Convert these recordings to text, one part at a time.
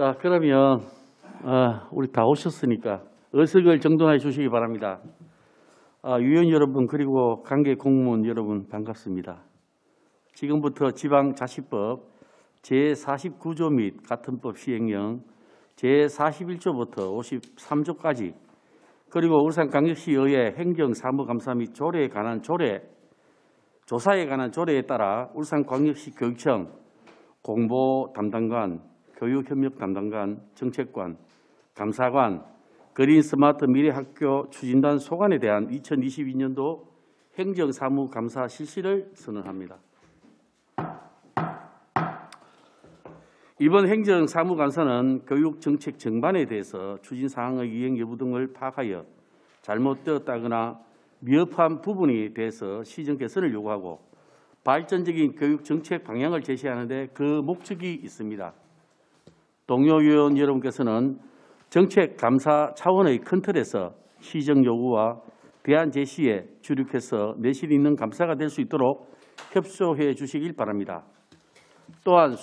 자, 그러면 우리 다 오셨으니까 의석을 정돈해 주시기 바랍니다. 위원 여러분 그리고 관계 공무원 여러분 반갑습니다. 지금부터 지방자치법 제49조 및 같은 법 시행령 제41조부터 53조까지 그리고 울산광역시의회 행정사무감사 및 조례에 관한 조사에 관한 조례에 따라 울산광역시 교육청 공보 담당관, 교육협력 담당관, 정책관, 감사관, 그린 스마트 미래학교 추진단 소관에 대한 2022년도 행정사무감사 실시를 선언합니다. 이번 행정사무감사는 교육정책 전반에 대해서 추진사항의 이행 여부 등을 파악하여 잘못되었다거나 미흡한 부분에 대해서 시정 개선을 요구하고 발전적인 교육정책 방향을 제시하는 데 그 목적이 있습니다. 동료 위원 여러분께서는 정책 감사 차원의 큰 틀에서 시정 요구와 대안 제시에 주력해서 내실 있는 감사가 될 수 있도록 협조해 주시길 바랍니다. 또한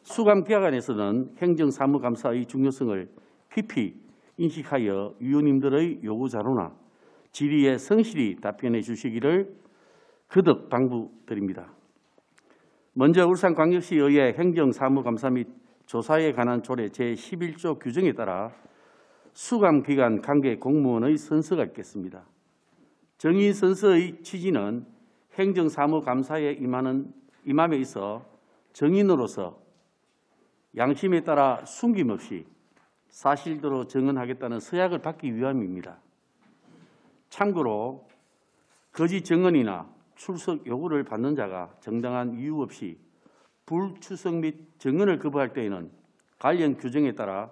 수감 기관에서는 행정사무감사의 중요성을 깊이 인식하여 위원님들의 요구 자료나 질의에 성실히 답변해 주시기를 거듭 당부드립니다. 먼저 울산광역시의회 행정사무감사 및 조사에 관한 조례 제11조 규정에 따라 수감기관 관계 공무원의 선서가 있겠습니다. 정인 선서의 취지는 행정사무감사에 임함에 있어 정인으로서 양심에 따라 숨김없이 사실대로 증언하겠다는 서약을 받기 위함입니다. 참고로 거짓 증언이나 출석 요구를 받는 자가 정당한 이유 없이 불출석 및 증언을 거부할 때에는 관련 규정에 따라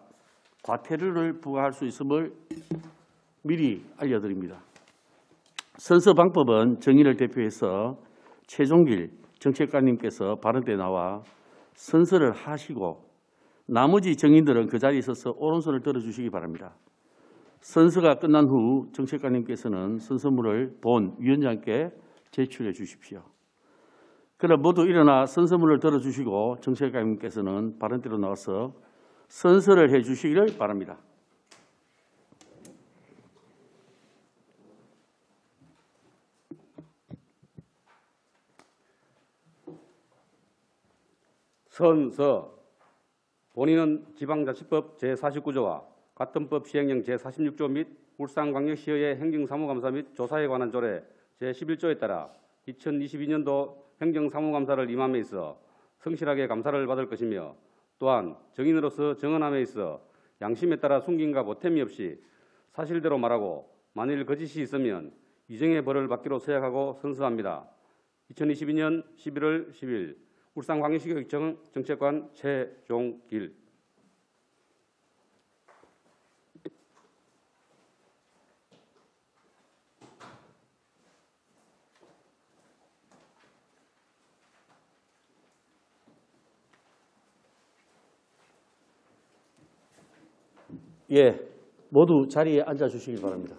과태료를 부과할 수 있음을 미리 알려드립니다. 선서 방법은 정인을 대표해서 최종길 정책관님께서 발언 때 나와 선서를 하시고 나머지 정인들은 그 자리에 서서 오른손을 들어주시기 바랍니다. 선서가 끝난 후 정책관님께서는 선서물을 본 위원장께 제출해 주십시오. 그럼 모두 일어나 선서물을 들어주시고 정책관님께서는 발언대로 나와서 선서를 해 주시기를 바랍니다. 선서. 본인은 지방자치법 제49조와 같은 법 시행령 제46조 및 울산광역시의회 행정사무감사 및 조사에 관한 조례 제11조에 따라 2022년도 행정사무감사를 임함에 있어 성실하게 감사를 받을 것이며 또한 정인으로서 정언함에 있어 양심에 따라 숨김과 보탬이 없이 사실대로 말하고 만일 거짓이 있으면 이정의 벌을 받기로 서약하고 선서합니다. 2022년 11월 10일 울산광역시 교육청 정책관 최종길. 예, 모두 자리에 앉아 주시기 바랍니다.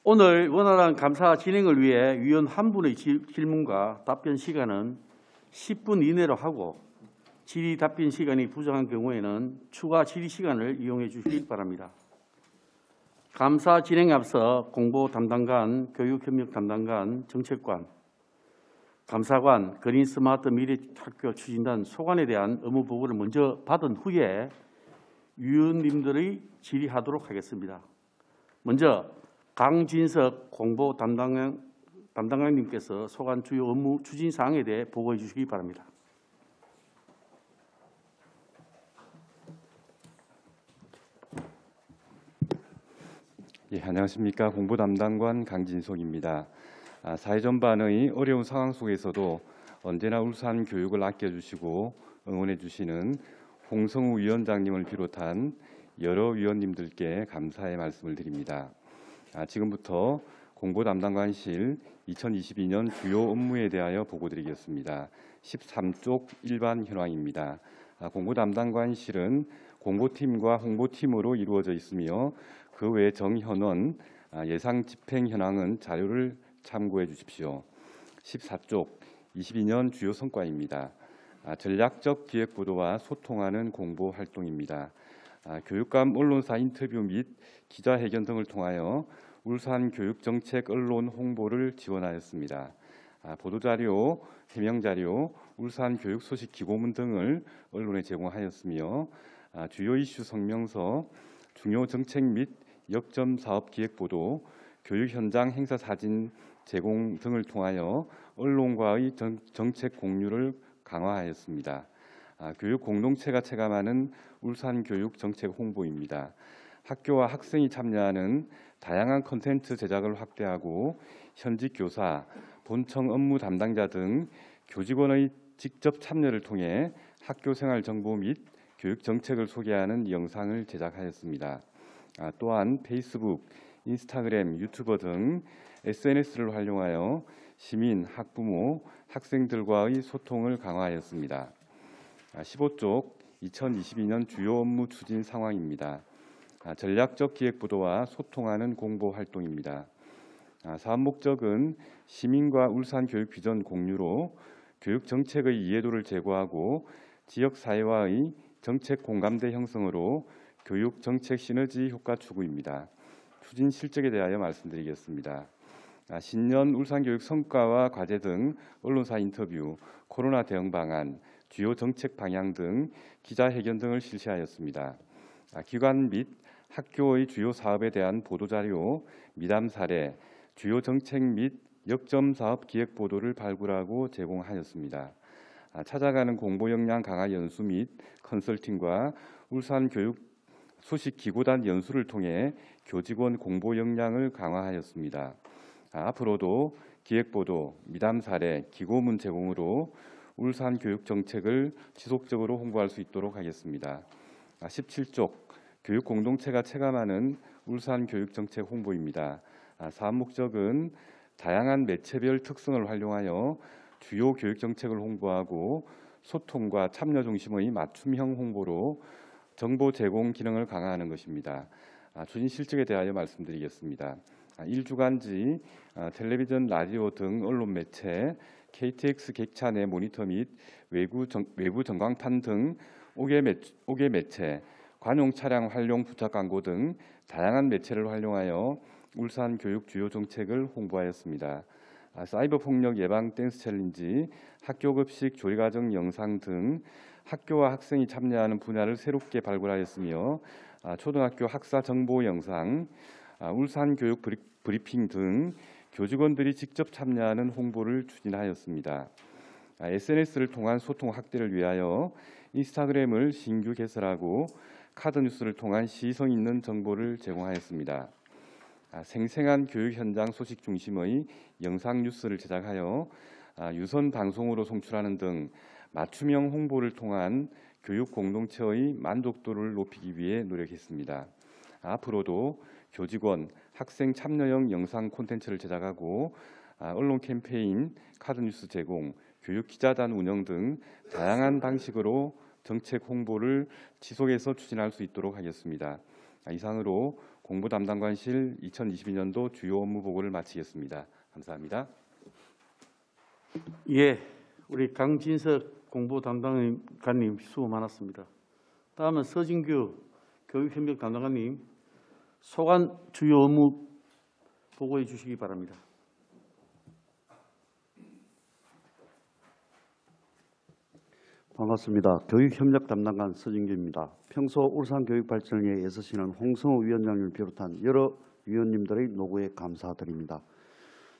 오늘 원활한 감사 진행을 위해 위원 한 분의 질문과 답변 시간은 10분 이내로 하고 질의 답변 시간이 부족한 경우에는 추가 질의 시간을 이용해 주시기 바랍니다. 감사 진행에 앞서 공보 담당관, 교육협력 담당관, 정책관, 감사관, 그린 스마트 미래학교 추진단 소관에 대한 업무 보고를 먼저 받은 후에 위원님들의 질의하도록 하겠습니다. 먼저 강진석 공보 담당관님께서 소관 주요 업무 추진 사항에 대해 보고해 주시기 바랍니다. 예, 안녕하십니까. 공보 담당관 강진석입니다. 사회 전반의 어려운 상황 속에서도 언제나 울산 교육을 아껴주시고 응원해 주시는 홍성우 위원장님을 비롯한 여러 위원님들께 감사의 말씀을 드립니다. 지금부터 공보 담당관실 2022년 주요 업무에 대하여 보고드리겠습니다. 13쪽 일반 현황입니다. 공보 담당관실은 공보팀과 홍보팀으로 이루어져 있으며 그 외 정현원, 예상 집행 현황은 자료를 참고해 주십시오. 14쪽 22년 주요 성과입니다. 전략적 기획 보도와 소통하는 공보 활동입니다. 교육감 언론사 인터뷰 및 기자회견 등을 통하여 울산 교육정책 언론 홍보를 지원하였습니다. 보도자료, 해명자료, 울산 교육 소식 기고문 등을 언론에 제공하였으며 주요 이슈 성명서, 중요 정책 및 역점 사업 기획 보도, 교육 현장 행사 사진 제공 등을 통하여 언론과의 정책 공유를 강화하였습니다. 교육 공동체가 체감하는 울산 교육 정책 홍보입니다. 학교와 학생이 참여하는 다양한 콘텐츠 제작을 확대하고 현직 교사, 본청 업무 담당자 등 교직원의 직접 참여를 통해 학교 생활 정보 및 교육 정책을 소개하는 영상을 제작하였습니다. 또한 페이스북, 인스타그램, 유튜버 등 SNS를 활용하여 시민, 학부모, 학생들과의 소통을 강화하였습니다. 15쪽 2022년 주요 업무 추진 상황입니다. 전략적 기획 보도와 소통하는 공보 활동입니다. 사업 목적은 시민과 울산 교육 비전 공유로 교육 정책의 이해도를 제고하고 지역 사회와의 정책 공감대 형성으로 교육 정책 시너지 효과 추구입니다. 추진 실적에 대하여 말씀드리겠습니다. 신년 울산 교육 성과와 과제 등 언론사 인터뷰, 코로나 대응 방안, 주요 정책 방향 등 기자회견 등을 실시하였습니다. 기관 및 학교의 주요 사업에 대한 보도자료, 미담 사례, 주요 정책 및 역점 사업 기획 보도를 발굴하고 제공하였습니다. 찾아가는 공보 역량 강화 연수 및 컨설팅과 울산 교육 소식 기고단 연수를 통해 교직원 공보 역량을 강화하였습니다. 앞으로도 기획 보도, 미담 사례, 기고문 제공으로 울산 교육 정책을 지속적으로 홍보할 수 있도록 하겠습니다. 17쪽 교육 공동체가 체감하는 울산 교육 정책 홍보입니다. 사업 목적은 다양한 매체별 특성을 활용하여 주요 교육 정책을 홍보하고 소통과 참여 중심의 맞춤형 홍보로 정보 제공 기능을 강화하는 것입니다. 추진 실적에 대하여 말씀드리겠습니다. 일주간지 텔레비전, 라디오 등 언론 매체, KTX 객차 내 모니터 및 외부 전광판 등 5개 매체, 관용 차량 활용 부착 광고 등 다양한 매체를 활용하여 울산 교육 주요 정책을 홍보하였습니다. 사이버 폭력 예방 댄스 챌린지, 학교 급식 조리 과정 영상 등 학교와 학생이 참여하는 분야를 새롭게 발굴하였으며 초등학교 학사 정보 영상, 울산 교육 브리핑 등 교직원들이 직접 참여하는 홍보를 추진하였습니다. SNS를 통한 소통 확대를 위하여 인스타그램을 신규 개설하고 카드 뉴스를 통한 시성 있는 정보를 제공하였습니다. 생생한 교육 현장 소식 중심의 영상 뉴스를 제작하여 유선 방송으로 송출하는 등 맞춤형 홍보를 통한 교육 공동체의 만족도를 높이기 위해 노력했습니다. 앞으로도 교직원, 학생 참여형 영상 콘텐츠를 제작하고 언론 캠페인, 카드 뉴스 제공, 교육 기자단 운영 등 다양한 방식으로 정책 홍보를 지속해서 추진할 수 있도록 하겠습니다. 이상으로 공보 담당관실 2022년도 주요 업무 보고를 마치겠습니다. 감사합니다. 예, 우리 강진석 공보 담당관님 수고 많았습니다. 다음은 서진규 교육협력 담당관님 소관 주요 업무 보고해 주시기 바랍니다. 반갑습니다. 교육협력 담당관 서진규입니다. 평소 울산 교육 발전에 애쓰시는 홍성호 위원장님을 비롯한 여러 위원님들의 노고에 감사드립니다.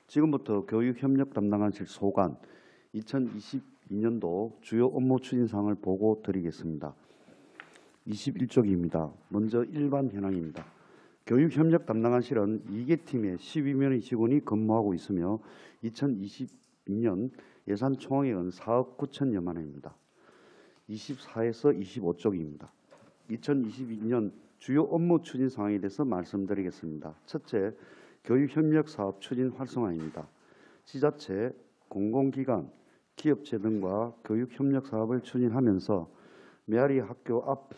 지금부터 교육협력 담당관실 소관 2022년도 주요 업무 추진사항을 보고 드리겠습니다. 21쪽입니다. 먼저 일반 현황입니다. 교육협력 담당관실은 2개 팀에 12명의 직원이 근무하고 있으며 2022년 예산 총액은 4억 9천여만 원입니다. 24에서 25쪽입니다. 2022년 주요 업무 추진 사항에 대해서 말씀드리겠습니다. 첫째, 교육협력 사업 추진 활성화입니다. 지자체, 공공기관, 기업체 등과 교육협력 사업을 추진하면서 메아리 학교 앞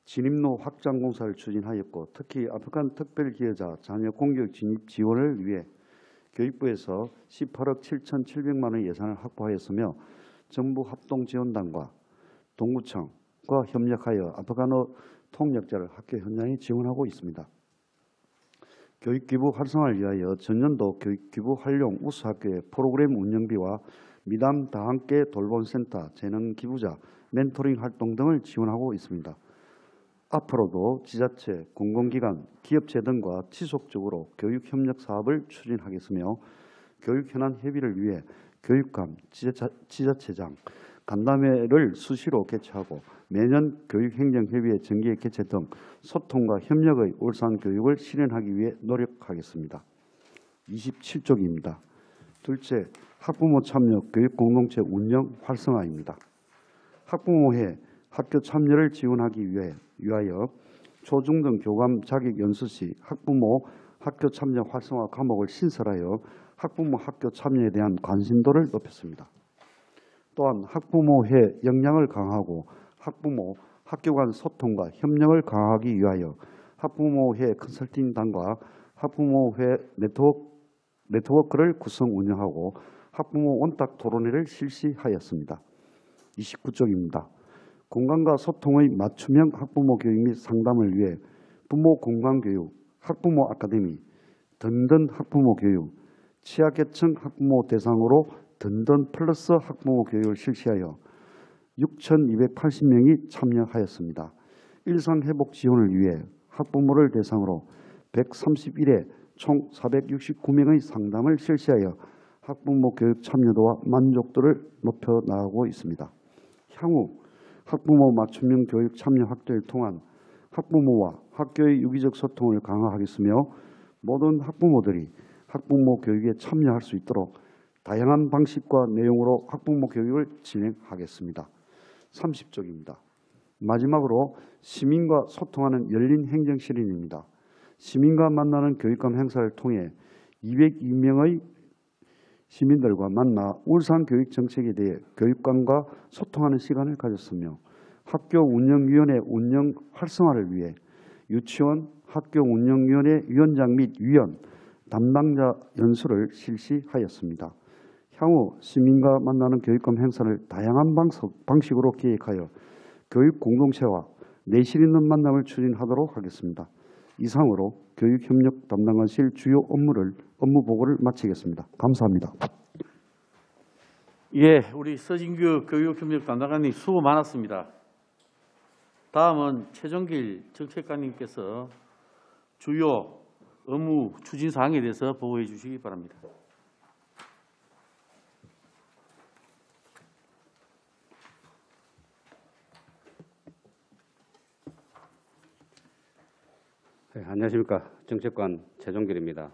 진입로 확장 공사를 추진하였고 특히 아프간 특별기여자 자녀 공교육 진입 지원을 위해 교육부에서 18억 7,700만 원 예산을 확보하였으며 정부 합동지원단과 동구청과 협력하여 아프가너 통역자를 학교 현장에 지원하고 있습니다. 교육기부 활성화를 위하여 전년도 교육기부 활용 우수학교의 프로그램 운영비와 미담 다함께 돌봄센터, 재능기부자, 멘토링 활동 등을 지원하고 있습니다. 앞으로도 지자체, 공공기관, 기업체 등과 지속적으로 교육협력 사업을 추진하겠으며 교육현안 협의를 위해 교육감, 지자체장, 간담회를 수시로 개최하고 매년 교육행정협의회 정기회 개최 등 소통과 협력의 울산교육을 실현하기 위해 노력하겠습니다. 27쪽입니다. 둘째, 학부모 참여 교육공동체 운영 활성화입니다. 학부모회 학교 참여를 지원하기 위하여 초중등 교감 자격 연수 시 학부모 학교 참여 활성화 과목을 신설하여 학부모 학교 참여에 대한 관심도를 높였습니다. 또한 학부모회 역량을 강화하고 학부모 학교 간 소통과 협력을 강화하기 위하여 학부모회 컨설팅단과 학부모회 네트워크를 구성 운영하고 학부모 원탁 토론회를 실시하였습니다. 29쪽입니다. 공간과 소통의 맞춤형 학부모 교육 및 상담을 위해 부모 공간교육, 학부모 아카데미, 든든 학부모 교육, 취약계층 학부모 대상으로 든든 플러스 학부모 교육을 실시하여 6,280명이 참여하였습니다. 일상회복 지원을 위해 학부모를 대상으로 131회 총 469명의 상담을 실시하여 학부모 교육 참여도와 만족도를 높여나가고 있습니다. 향후 학부모 맞춤형 교육 참여 확대를 통한 학부모와 학교의 유기적 소통을 강화하겠으며 모든 학부모들이 학부모 교육에 참여할 수 있도록 다양한 방식과 내용으로 학부모 교육을 진행하겠습니다. 30쪽입니다. 마지막으로 시민과 소통하는 열린 행정실현입니다. 시민과 만나는 교육감 행사를 통해 202명의 시민들과 만나 울산교육정책에 대해 교육감과 소통하는 시간을 가졌으며 학교운영위원회 운영 활성화를 위해 유치원 학교운영위원회 위원장 및 위원, 담당자 연수를 실시하였습니다. 향후 시민과 만나는 교육감 행사를 다양한 방식으로 기획하여 교육 공동체와 내실 있는 만남을 추진하도록 하겠습니다. 이상으로 교육협력 담당관실 주요 업무 보고를 마치겠습니다. 감사합니다. 예, 우리 서진규 교육협력 담당관님 수고 많았습니다. 다음은 최종길 정책관님께서 주요 업무 추진 사항에 대해서 보고해 주시기 바랍니다. 네, 안녕하십니까. 정책관 최종길입니다.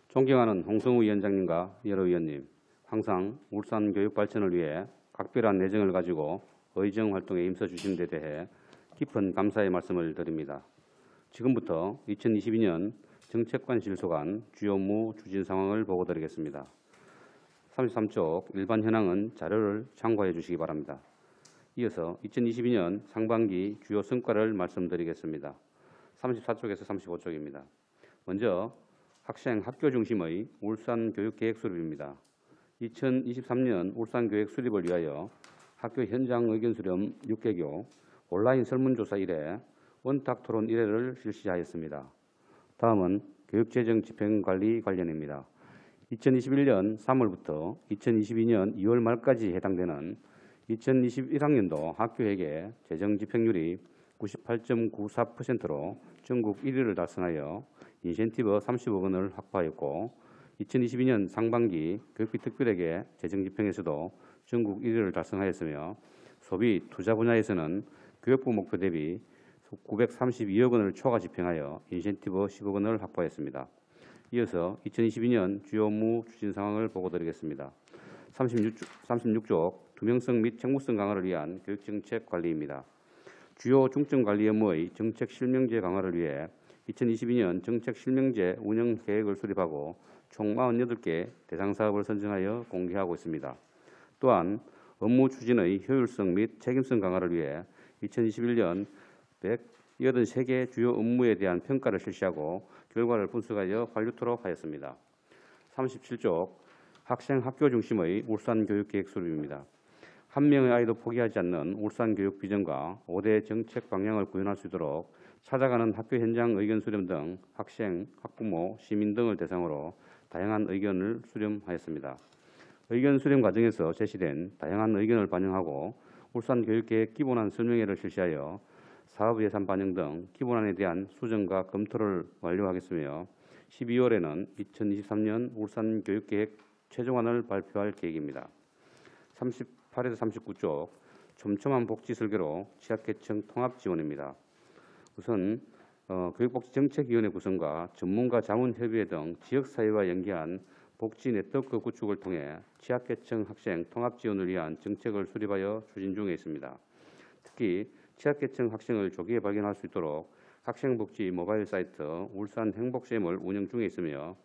존경하는 홍성우 위원장님과 여러 위원님, 항상 울산 교육 발전을 위해 각별한 애정을 가지고 의정 활동에 임해 주신 데 대해 깊은 감사의 말씀을 드립니다. 지금부터 2022년 정책관실 소관 주요 업무 추진 상황을 보고드리겠습니다. 33쪽 일반 현황은 자료를 참고해 주시기 바랍니다. 이어서 2022년 상반기 주요 성과를 말씀드리겠습니다. 34쪽에서 35쪽입니다. 먼저 학생 학교 중심의 울산 교육 계획 수립입니다. 2023년 울산 교육 수립을 위하여 학교 현장 의견 수렴 6개교, 온라인 설문조사 1회, 원탁 토론 1회를 실시하였습니다. 다음은 교육재정 집행관리 관련입니다. 2021년 3월부터 2022년 2월 말까지 해당되는 2021학년도 학교에게 재정 집행률이 98.94%로 전국 1위를 달성하여 인센티브 30억 원을 확보하였고 2022년 상반기 교육비 특별에게 재정 집행에서도 전국 1위를 달성하였으며 소비 투자 분야에서는 교육부 목표 대비 932억 원을 초과 집행하여 인센티브 10억 원을 확보했습니다. 이어서 2022년 주요 업무 추진 상황을 보고드리겠습니다. 36쪽 투명성 및 책무성 강화를 위한 교육정책 관리입니다. 주요 중점 관리 업무의 정책 실명제 강화를 위해 2022년 정책 실명제 운영 계획을 수립하고 총 48개 대상 사업을 선정하여 공개하고 있습니다. 또한 업무 추진의 효율성 및 책임성 강화를 위해 2021년 183개 주요 업무에 대한 평가를 실시하고 결과를 분석하여 관리토록 하였습니다. 37쪽 학생 학교 중심의 울산 교육 계획 수립입니다. 한 명의 아이도 포기하지 않는 울산 교육 비전과 5대 정책 방향을 구현할 수 있도록 찾아가는 학교 현장 의견 수렴 등 학생, 학부모, 시민 등을 대상으로 다양한 의견을 수렴하였습니다. 의견 수렴 과정에서 제시된 다양한 의견을 반영하고 울산 교육계획 기본안 설명회를 실시하여 사업 예산 반영 등 기본안에 대한 수정과 검토를 완료하겠으며 12월에는 2023년 울산 교육계획 최종안을 발표할 계획입니다. 38에서 39쪽 촘촘한 복지 설계로 취약계층 통합 지원입니다. 우선 교육복지정책위원회 구성과 전문가 자문협의회 등 지역사회와 연계한 복지 네트워크 구축을 통해 취약계층 학생 통합 지원을 위한 정책을 수립하여 추진 중에 있습니다. 특히 취약계층 학생을 조기에 발견할 수 있도록 학생복지 모바일 사이트 울산 행복샘을 운영 중에 있으며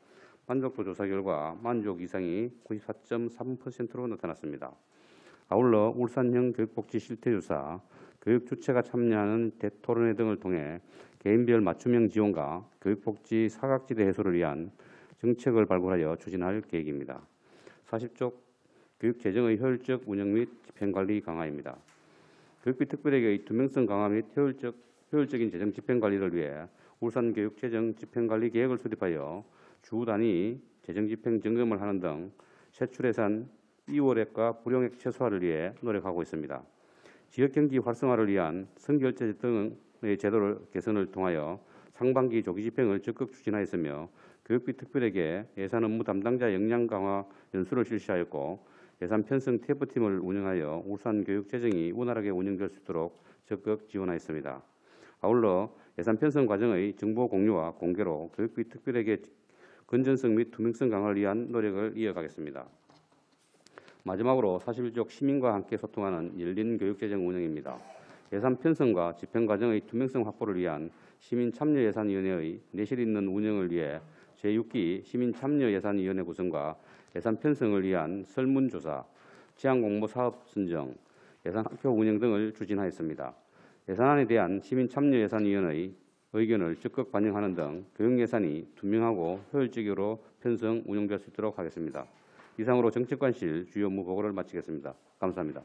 만족도 조사 결과 만족 이상이 94.3%로 나타났습니다. 아울러 울산형 교육복지 실태조사, 교육 주체가 참여하는 대토론회 등을 통해 개인별 맞춤형 지원과 교육복지 사각지대 해소를 위한 정책을 발굴하여 추진할 계획입니다. 40쪽 교육재정의 효율적 운영 및 집행관리 강화입니다. 교육비 특별회계의 투명성 강화 및 효율적인 재정 집행관리를 위해 울산교육재정 집행관리 계획을 수립하여 주 단위 재정 집행 점검을 하는 등 세출예산 이월액과 불용액 최소화를 위해 노력하고 있습니다. 지역경제 활성화를 위한 선결제 등의 제도를 개선을 통하여 상반기 조기 집행을 적극 추진하였으며 교육비 특별회계 예산 업무 담당자 역량 강화 연수를 실시하였고 예산 편성 TF팀을 운영하여 울산 교육 재정이 원활하게 운영될 수 있도록 적극 지원하였습니다. 아울러 예산 편성 과정의 정보 공유와 공개로 교육비 특별회계 건전성 및 투명성 강화를 위한 노력을 이어가겠습니다. 마지막으로 41쪽 시민과 함께 소통하는 열린 교육재정 운영입니다. 예산 편성과 집행 과정의 투명성 확보를 위한 시민참여예산위원회의 내실 있는 운영을 위해 제6기 시민참여예산위원회 구성과 예산 편성을 위한 설문조사, 지향공모 사업 선정, 예산 학교 운영 등을 추진하였습니다. 예산안에 대한 시민참여예산위원회의 의견을 적극 반영하는 등 교육예산이 투명하고 효율적으로 편성 운영될 수 있도록 하겠습니다. 이상으로 정책관실 주요 업무 보고를 마치겠습니다. 감사합니다.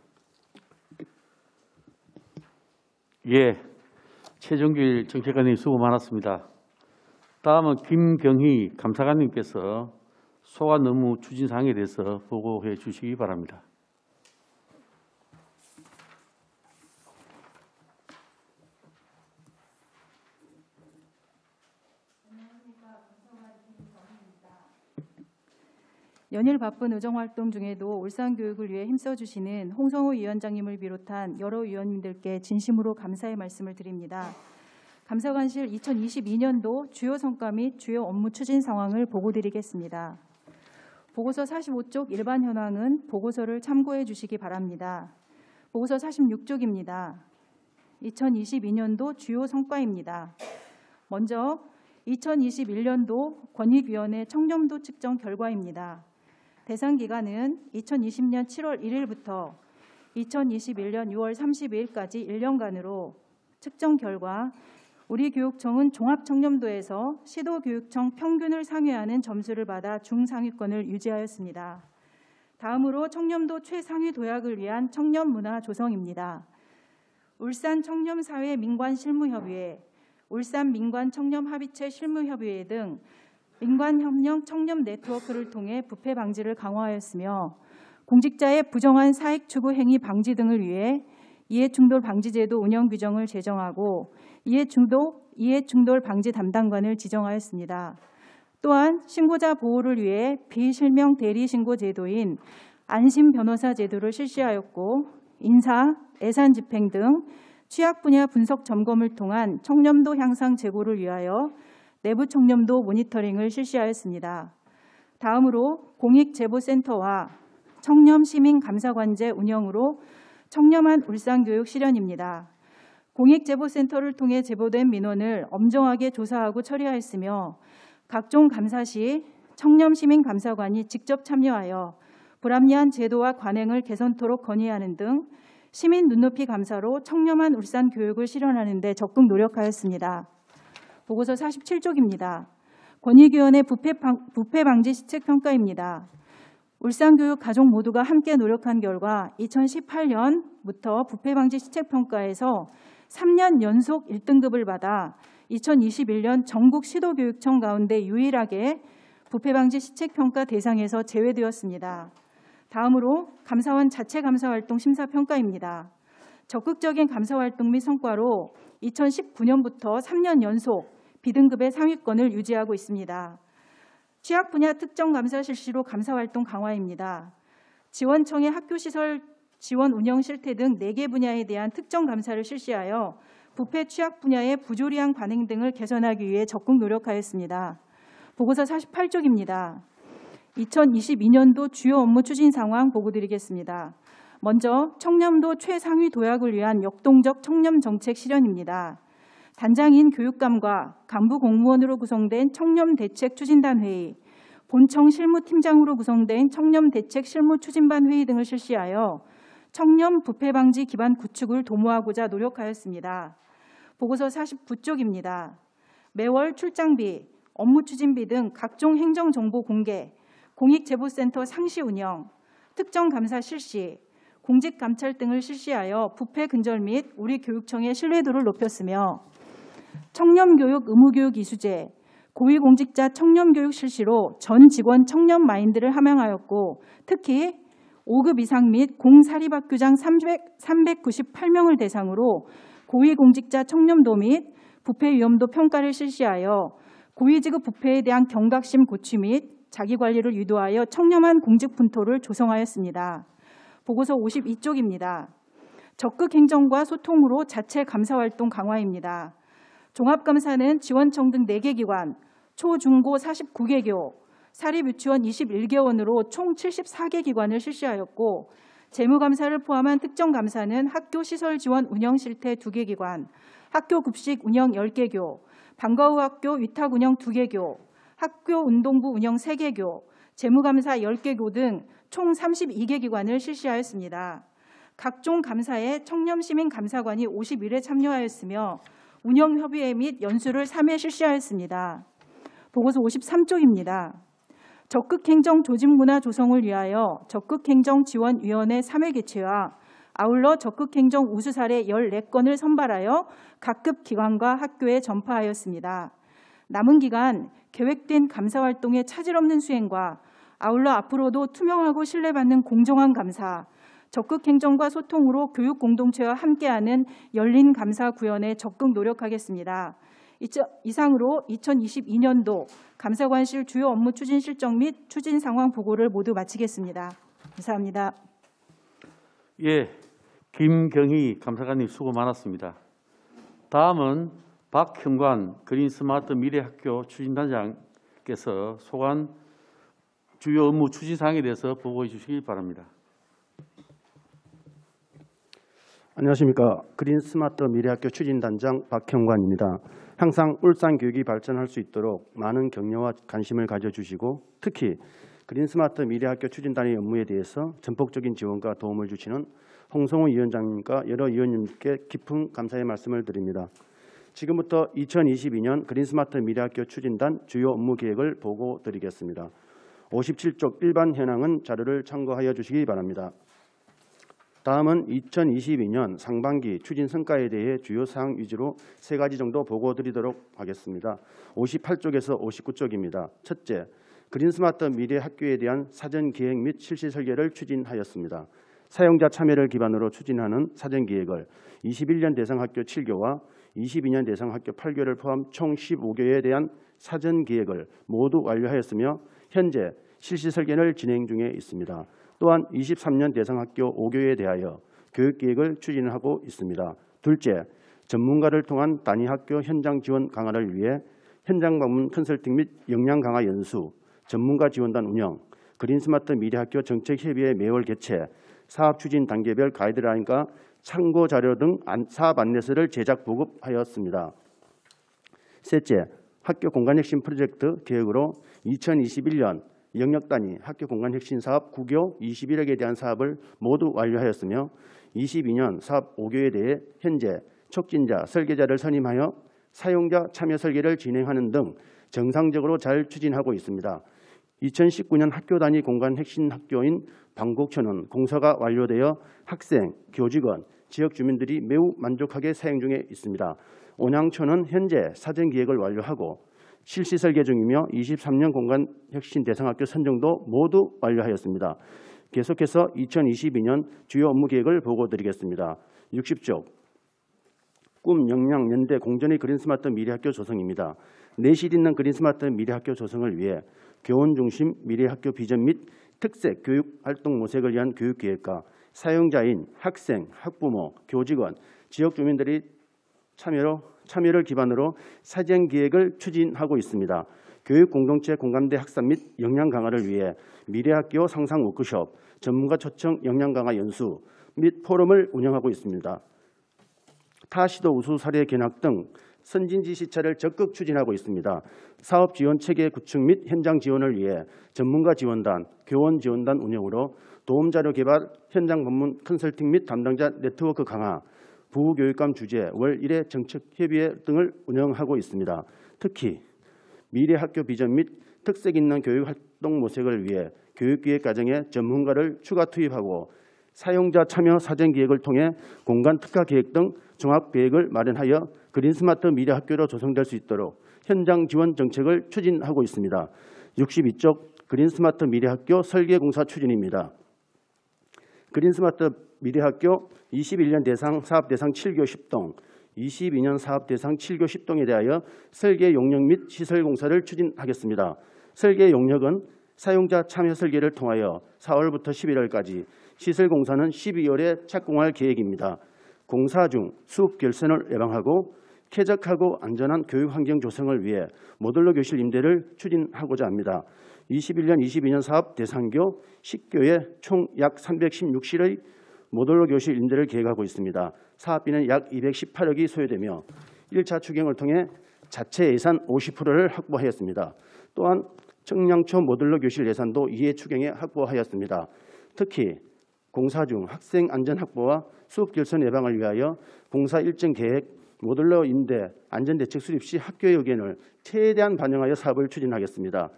예, 최종길 정책관님 수고 많았습니다. 다음은 김경희 감사관님께서 소관 업무 추진 사항에 대해서 보고해 주시기 바랍니다. 연일 바쁜 의정활동 중에도 울산교육을 위해 힘써주시는 홍성호 위원장님을 비롯한 여러 위원님들께 진심으로 감사의 말씀을 드립니다. 감사관실 2022년도 주요 성과 및 주요 업무 추진 상황을 보고드리겠습니다. 보고서 45쪽 일반 현황은 보고서를 참고해 주시기 바랍니다. 보고서 46쪽입니다. 2022년도 주요 성과입니다. 먼저 2021년도 권익위원회 청렴도 측정 결과입니다. 대상 기간은 2020년 7월 1일부터 2021년 6월 32일까지 1년간으로 측정 결과 우리 교육청은 종합청렴도에서 시도교육청 평균을 상회하는 점수를 받아 중상위권을 유지하였습니다. 다음으로 청렴도 최상위 도약을 위한 청렴문화 조성입니다. 울산 청렴사회 민관실무협의회, 울산 민관청렴합의체 실무협의회 등 민관협력 청렴 네트워크를 통해 부패 방지를 강화하였으며 공직자의 부정한 사익 추구 행위 방지 등을 위해 이해충돌 방지제도 운영 규정을 제정하고 이해충돌 방지 담당관을 지정하였습니다. 또한 신고자 보호를 위해 비실명 대리 신고 제도인 안심 변호사 제도를 실시하였고 인사, 예산 집행 등 취약 분야 분석 점검을 통한 청렴도 향상 제고를 위하여 내부 청렴도 모니터링을 실시하였습니다. 다음으로 공익제보센터와 청렴시민감사관제 운영으로 청렴한 울산교육 실현입니다. 공익제보센터를 통해 제보된 민원을 엄정하게 조사하고 처리하였으며 각종 감사 시 청렴시민감사관이 직접 참여하여 불합리한 제도와 관행을 개선토록 건의하는 등 시민 눈높이 감사로 청렴한 울산 교육을 실현하는 데 적극 노력하였습니다. 보고서 47쪽입니다. 권익위원회 부패 방지 시책 평가입니다. 울산교육 가족 모두가 함께 노력한 결과 2018년부터 부패 방지 시책 평가에서 3년 연속 1등급을 받아 2021년 전국 시도교육청 가운데 유일하게 부패 방지 시책 평가 대상에서 제외되었습니다. 다음으로 감사원 자체 감사 활동 심사 평가입니다. 적극적인 감사 활동 및 성과로 2019년부터 3년 연속 B등급의 상위권을 유지하고 있습니다. 취약 분야 특정 감사 실시로 감사 활동 강화입니다. 지원청의 학교시설 지원 운영 실태 등 4개 분야에 대한 특정 감사를 실시하여 부패 취약 분야의 부조리한 관행 등을 개선하기 위해 적극 노력하였습니다. 보고서 48쪽입니다. 2022년도 주요 업무 추진 상황 보고드리겠습니다. 먼저 청렴도 최상위 도약을 위한 역동적 청렴 정책 실현입니다. 단장인 교육감과 간부 공무원으로 구성된 청렴대책 추진단 회의, 본청 실무팀장으로 구성된 청렴대책 실무추진반 회의 등을 실시하여 청렴 부패 방지 기반 구축을 도모하고자 노력하였습니다. 보고서 49쪽입니다. 매월 출장비, 업무 추진비 등 각종 행정정보 공개, 공익제보센터 상시 운영, 특정 감사 실시, 공직감찰 등을 실시하여 부패 근절 및 우리 교육청의 신뢰도를 높였으며 청렴교육 의무교육 이수제, 고위공직자 청렴교육 실시로 전 직원 청렴 마인드를 함양하였고 특히 5급 이상 및 공사립학교장 398명을 대상으로 고위공직자 청렴도 및 부패 위험도 평가를 실시하여 고위직급 부패에 대한 경각심 고취 및 자기관리를 유도하여 청렴한 공직 분토를 조성하였습니다. 보고서 52쪽입니다. 적극 행정과 소통으로 자체 감사활동 강화입니다. 종합감사는 지원청 등 4개 기관, 초, 중, 고 49개 교, 사립유치원 21개원으로 총 74개 기관을 실시하였고 재무감사를 포함한 특정감사는 학교시설 지원 운영 실태 2개 기관, 학교급식 운영 10개 교, 방과후 학교 위탁 운영 2개 교, 학교 운동부 운영 3개 교, 재무감사 10개 교 등 총 32개 기관을 실시하였습니다. 각종 감사에 청렴시민감사관이 51회 참여하였으며 운영협의회 및 연수를 3회 실시하였습니다. 보고서 53쪽입니다. 적극행정 조직문화 조성을 위하여 적극행정지원위원회 3회 개최와 아울러 적극행정 우수 사례 14건을 선발하여 각급 기관과 학교에 전파하였습니다. 남은 기간 계획된 감사활동의 차질 없는 수행과 아울러 앞으로도 투명하고 신뢰받는 공정한 감사, 적극 행정과 소통으로 교육 공동체와 함께하는 열린 감사 구현에 적극 노력하겠습니다. 이상으로 2022년도 감사관실 주요 업무 추진 실적 및 추진 상황 보고를 모두 마치겠습니다. 감사합니다. 예, 김경희 감사관님 수고 많았습니다. 다음은 박형관 그린스마트 미래학교 추진단장께서 소관 주요 업무 추진 사항에 대해서 보고해 주시기 바랍니다. 안녕하십니까. 그린스마트 미래학교 추진단장 박형관입니다. 항상 울산 교육이 발전할 수 있도록 많은 격려와 관심을 가져주시고 특히 그린스마트 미래학교 추진단의 업무에 대해서 전폭적인 지원과 도움을 주시는 홍성우 위원장님과 여러 위원님께 깊은 감사의 말씀을 드립니다. 지금부터 2022년 그린스마트 미래학교 추진단 주요 업무 계획을 보고 드리겠습니다. 57쪽 일반 현황은 자료를 참고하여 주시기 바랍니다. 다음은 2022년 상반기 추진 성과에 대해 주요 사항 위주로 3가지 정도 보고 드리도록 하겠습니다. 58쪽에서 59쪽입니다. 첫째, 그린스마트 미래 학교에 대한 사전 계획 및 실시 설계를 추진하였습니다. 사용자 참여를 기반으로 추진하는 사전 계획을 21년 대상 학교 7교와 22년 대상 학교 8교를 포함 총 15교에 대한 사전 계획을 모두 완료하였으며 현재 실시 설계를 진행 중에 있습니다. 또한 23년 대상 학교 5교에 대하여 교육계획을 추진하고 있습니다. 둘째, 전문가를 통한 단위 학교 현장 지원 강화를 위해 현장 방문 컨설팅 및 역량 강화 연수, 전문가 지원단 운영, 그린스마트 미래학교 정책협의회 매월 개최, 사업 추진 단계별 가이드라인과 참고 자료 등 사업 안내서를 제작 보급하였습니다. 셋째, 학교 공간혁신 프로젝트 계획으로 2021년 영역 단위 학교 공간혁신 사업 9교 21억에 대한 사업을 모두 완료하였으며 22년 사업 5교에 대해 현재 촉진자, 설계자를 선임하여 사용자 참여 설계를 진행하는 등 정상적으로 잘 추진하고 있습니다. 2019년 학교 단위 공간 핵심 학교인 방곡초는 공사가 완료되어 학생, 교직원, 지역 주민들이 매우 만족하게 사용 중에 있습니다. 온양초는 현재 사전 기획을 완료하고 실시 설계 중이며 23년 공간 혁신 대상학교 선정도 모두 완료하였습니다. 계속해서 2022년 주요 업무 계획을 보고드리겠습니다. 60쪽 꿈, 역량, 연대, 공존의 그린스마트 미래학교 조성입니다. 내실 있는 그린스마트 미래학교 조성을 위해 교원 중심 미래학교 비전 및 특색 교육 활동 모색을 위한 교육기획과 사용자인 학생, 학부모, 교직원, 지역 주민들이 참여를 기반으로 사전 기획을 추진하고 있습니다. 교육 공동체 공감대 확산 및 역량 강화를 위해 미래학교 상상 워크숍, 전문가 초청 역량 강화 연수 및 포럼을 운영하고 있습니다. 타시도 우수 사례 견학 등 선진지 시찰을 적극 추진하고 있습니다. 사업 지원 체계 구축 및 현장 지원을 위해 전문가 지원단, 교원 지원단 운영으로 도움자료 개발, 현장 방문 컨설팅 및 담당자 네트워크 강화, 부교육감 주재, 월 1회 정책 협의회 등을 운영하고 있습니다. 특히 미래학교 비전 및 특색 있는 교육 활동 모색을 위해 교육기획 과정에 전문가를 추가 투입하고 사용자 참여 사전 기획을 통해 공간 특화 계획 등 종합 계획을 마련하여 그린스마트 미래학교로 조성될 수 있도록 현장 지원 정책을 추진하고 있습니다. 62쪽 그린스마트 미래학교 설계 공사 추진입니다. 그린스마트 미래학교 21년 대상 사업 대상 7교 10동, 22년 사업 대상 7교 10동에 대하여 설계 용역 및 시설 공사를 추진하겠습니다. 설계 용역은 사용자 참여 설계를 통하여 4월부터 11월까지, 시설 공사는 12월에 착공할 계획입니다. 공사 중 수업 결선을 예방하고 쾌적하고 안전한 교육 환경 조성을 위해 모듈러 교실 임대를 추진하고자 합니다. 21년, 22년 사업 대상교 10교에 총 약 316실의 모듈러 교실 임대를 계획하고 있습니다. 사업비는 약 218억이 소요되며 1차 추경을 통해 자체 예산 50%를 확보하였습니다. 또한 청량초 모듈러 교실 예산도 이해 추경에 확보하였습니다. 특히 공사 중 학생 안전 확보와 수업 결선 예방을 위하여 공사 일정 계획, 모듈러 임대, 안전대책 수립 시 학교의 의견을 최대한 반영하여 사업을 추진하겠습니다.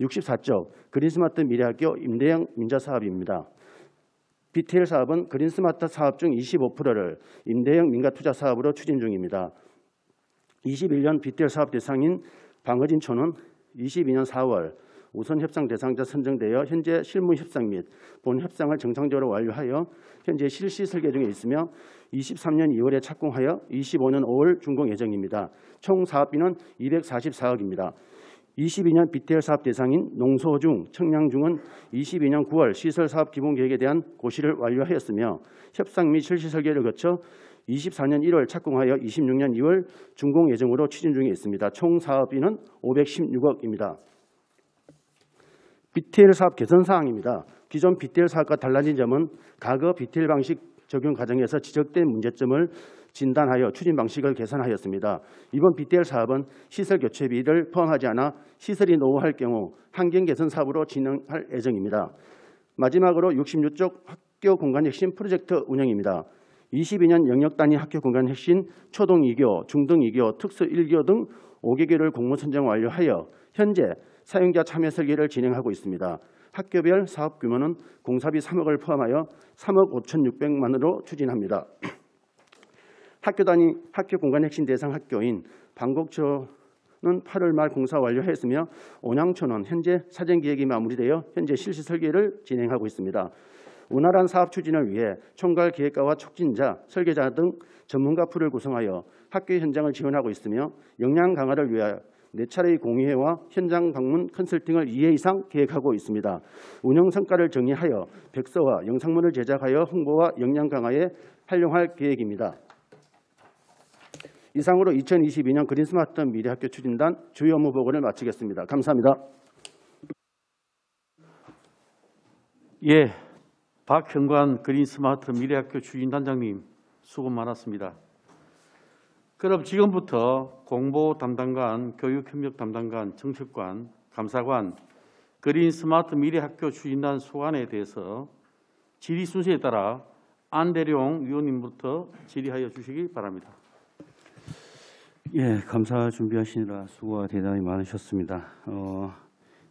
64쪽 그린스마트 미래학교 임대형 민자 사업입니다. BTL 사업은 그린스마트 사업 중 25%를 임대형 민가 투자 사업으로 추진 중입니다. 21년 BTL 사업 대상인 방어진초는 22년 4월 우선 협상 대상자 선정되어 현재 실무 협상 및 본 협상을 정상적으로 완료하여 현재 실시 설계 중에 있으며 23년 2월에 착공하여 25년 5월 준공 예정입니다. 총 사업비는 244억입니다. 22년 BTL 사업 대상인 농소중, 청량중은 22년 9월 시설사업 기본계획에 대한 고시를 완료하였으며 협상 및 실시 설계를 거쳐 24년 1월 착공하여 26년 2월 준공 예정으로 추진 중에 있습니다. 총 사업비는 516억입니다. BTL 사업 개선 사항입니다. 기존 BTL 사업과 달라진 점은 과거 BTL 방식 적용 과정에서 지적된 문제점을 진단하여 추진 방식을 개선하였습니다. 이번 BTL 사업은 시설 교체비를 포함하지 않아 시설이 노후할 경우 환경 개선 사업으로 진행할 예정입니다. 마지막으로 66쪽 학교 공간 혁신 프로젝트 운영입니다. 22년 영역 단위 학교 공간 혁신 초등 2교, 중등 2교, 특수 1교 등 5개교를 공모 선정 완료하여 현재 사용자 참여 설계를 진행하고 있습니다. 학교별 사업 규모는 공사비 3억을 포함하여 3억 5,600만으로 추진합니다. 학교 단위 학교 공간 혁신 대상 학교인 방곡초는 8월 말 공사 완료했으며 온양초는 현재 사전 기획이 마무리되어 현재 실시 설계를 진행하고 있습니다. 원활한 사업 추진을 위해 총괄 기획과와 촉진자, 설계자 등 전문가 풀을 구성하여 학교 현장을 지원하고 있으며 역량 강화를 위하여 4차례의 공의회와 현장 방문 컨설팅을 2회 이상 계획하고 있습니다. 운영 성과를 정리하여 백서와 영상문을 제작하여 홍보와 역량 강화에 활용할 계획입니다. 이상으로 2022년 그린스마트 미래학교 추진단 주요 업무 보고를 마치겠습니다. 감사합니다. 예, 박형관 그린스마트 미래학교 추진단장님 수고 많았습니다. 그럼 지금부터 공보 담당관, 교육협력 담당관, 정책관, 감사관, 그린스마트 미래학교 추진단 소관에 대해서 질의 순서에 따라 안대룡 위원님부터 질의하여 주시기 바랍니다. 예, 감사 준비하시느라 수고가 대단히 많으셨습니다.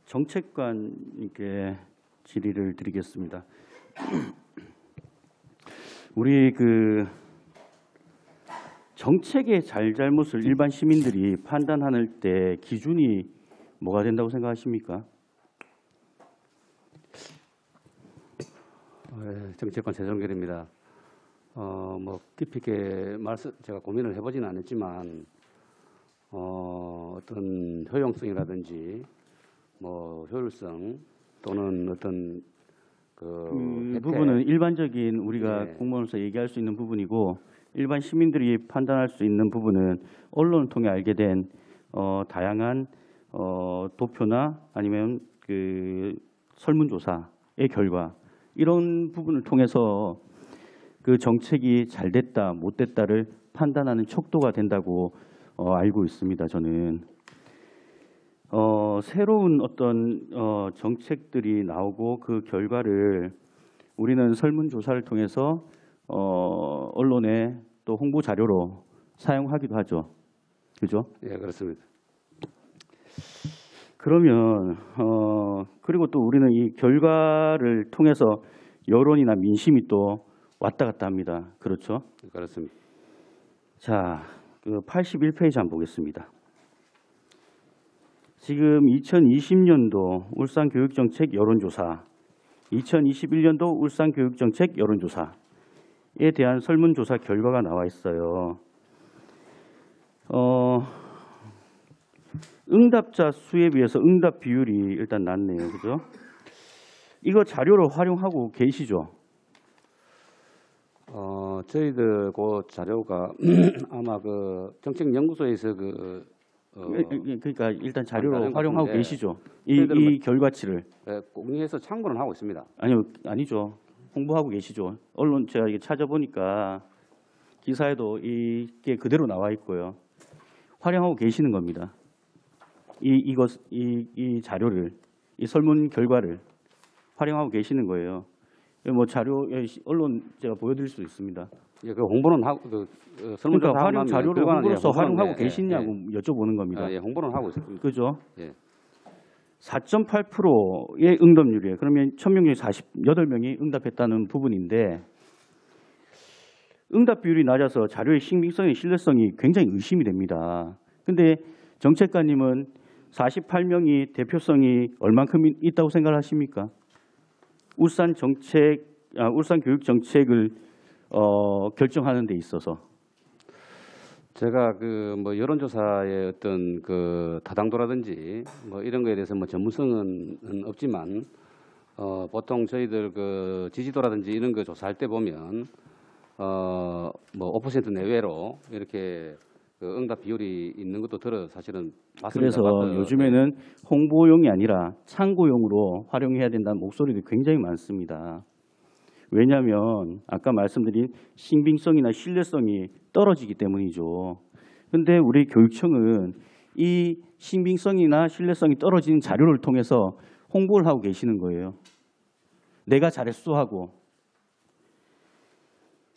정책관님께 질의를 드리겠습니다. 우리 그 정책의 잘잘못을 일반 시민들이 판단할 때 기준이 뭐가 된다고 생각하십니까? 정책관 최종결입니다. 뭐 깊이 있게 제가 고민을 해보지는 않았지만 어떤 효용성이라든지 뭐 효율성 또는 어떤 그 혜택, 부분은 일반적인 우리가 네. 공무원으로서 얘기할 수 있는 부분이고 일반 시민들이 판단할 수 있는 부분은 언론을 통해 알게 된 다양한 도표나 아니면 그 설문조사의 결과 이런 부분을 통해서 그 정책이 잘 됐다 못 됐다를 판단하는 척도가 된다고 알고 있습니다. 저는 새로운 어떤 정책들이 나오고 그 결과를 우리는 설문조사를 통해서 언론에 또 홍보 자료로 사용하기도 하죠. 그죠? 예, 그렇습니다. 그러면 그리고 또 우리는 이 결과를 통해서 여론이나 민심이 또 왔다 갔다 합니다. 그렇죠? 그렇습니다. 자, 그 81페이지 한번 보겠습니다. 지금 2020년도 울산교육정책 여론조사, 2021년도 울산교육정책 여론조사에 대한 설문조사 결과가 나와 있어요. 응답자 수에 비해서 응답 비율이 일단 낮네요. 그죠? 이거 자료로 활용하고 계시죠? 저희들 그 자료가 아마 그 정책연구소에서 그러니까 일단 자료로 다른 활용하고 같은데 계시죠? 저희들은 이 결과치를. 공유해서 참고는 하고 있습니다. 아니죠. 홍보하고 계시죠. 언론 제가 이게 찾아보니까 기사에도 이게 그대로 나와 있고요. 활용하고 계시는 겁니다. 이 자료를, 이 설문 결과를 활용하고 계시는 거예요. 뭐 자료, 언론 제가 보여드릴 수 있습니다. 예, 그 홍보는 하고 설문조사 그러니까 활용 자료로 결과는 홍보로서 홍보는, 활용하고 예, 계시냐고 여쭤보는 겁니다. 예, 홍보는 하고 있습니다. 그죠? 예. 4.8%의 응답률이에요. 그러면 1000명 중에 48명이 응답했다는 부분인데 응답 비율이 낮아서 자료의 신빙성의 신뢰성이 굉장히 의심이 됩니다. 근데 정책관님은 48명이 대표성이 얼만큼 있다고 생각하십니까? 울산 교육 정책을 결정하는 데 있어서. 제가 그 뭐 여론조사의 어떤 그 다당도라든지 뭐 이런 거에 대해서 뭐 전문성은 없지만 보통 저희들 그 지지도라든지 이런 거 조사할 때 보면 뭐 5% 내외로 이렇게 그 응답 비율이 있는 것도 들어 사실은 맞습니다. 그래서 요즘에는 홍보용이 아니라 참고용으로 활용해야 된다는 목소리도 굉장히 많습니다. 왜냐하면 아까 말씀드린 신빙성이나 신뢰성이 떨어지기 때문이죠. 그런데 우리 교육청은 이 신빙성이나 신뢰성이 떨어지는 자료를 통해서 홍보를 하고 계시는 거예요. 내가 잘했어 하고.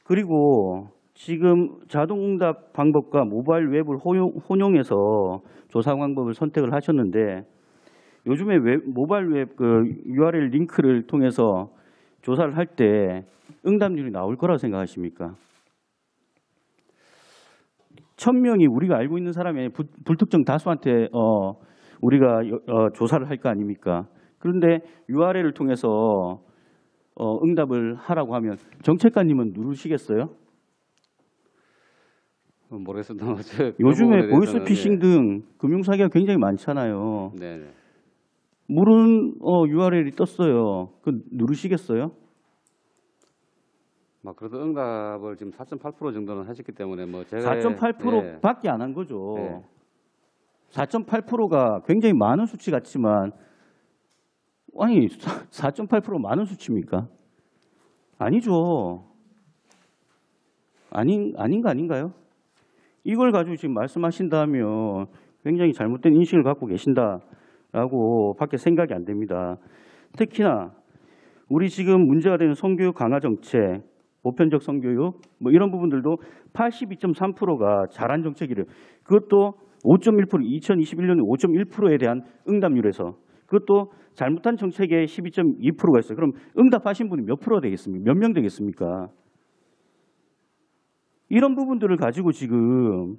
그리고 지금 자동응답 방법과 모바일 웹을 혼용해서 조사 방법을 선택을 하셨는데 요즘에 모바일 웹 그 URL 링크를 통해서 조사를 할 때 응답률이 나올 거라고 생각하십니까? 1000명이 우리가 알고 있는 사람의 불특정 다수한테 우리가 조사를 할 거 아닙니까? 그런데 URL을 통해서 응답을 하라고 하면 정책관님은 누르시겠어요? 모르겠습니다. 요즘에 보이스피싱 등 금융사기가 굉장히 많잖아요. 네. 모르는 URL이 떴어요. 그 누르시겠어요? 막 그래도 응답을 지금 4.8% 정도는 하셨기 때문에 뭐 제가 4.8%밖에 안 한 거죠. 네. 4.8%가 굉장히 많은 수치 같지만 아니 4.8% 많은 수치입니까? 아니죠. 아닌 거 아닌가요? 이걸 가지고 지금 말씀하신다면 굉장히 잘못된 인식을 갖고 계신다라고 밖에 생각이 안 됩니다. 특히나 우리 지금 문제가 되는 성교육 강화 정책, 보편적 성교육 뭐 이런 부분들도 82.3%가 잘한 정책이래요. 그것도 5.1% 2021년에 5.1%에 대한 응답률에서 그것도 잘못한 정책에 12.2%가 있어요. 그럼 응답하신 분이 몇 프로가 되겠습니까? 몇 명 되겠습니까? 이런 부분들을 가지고 지금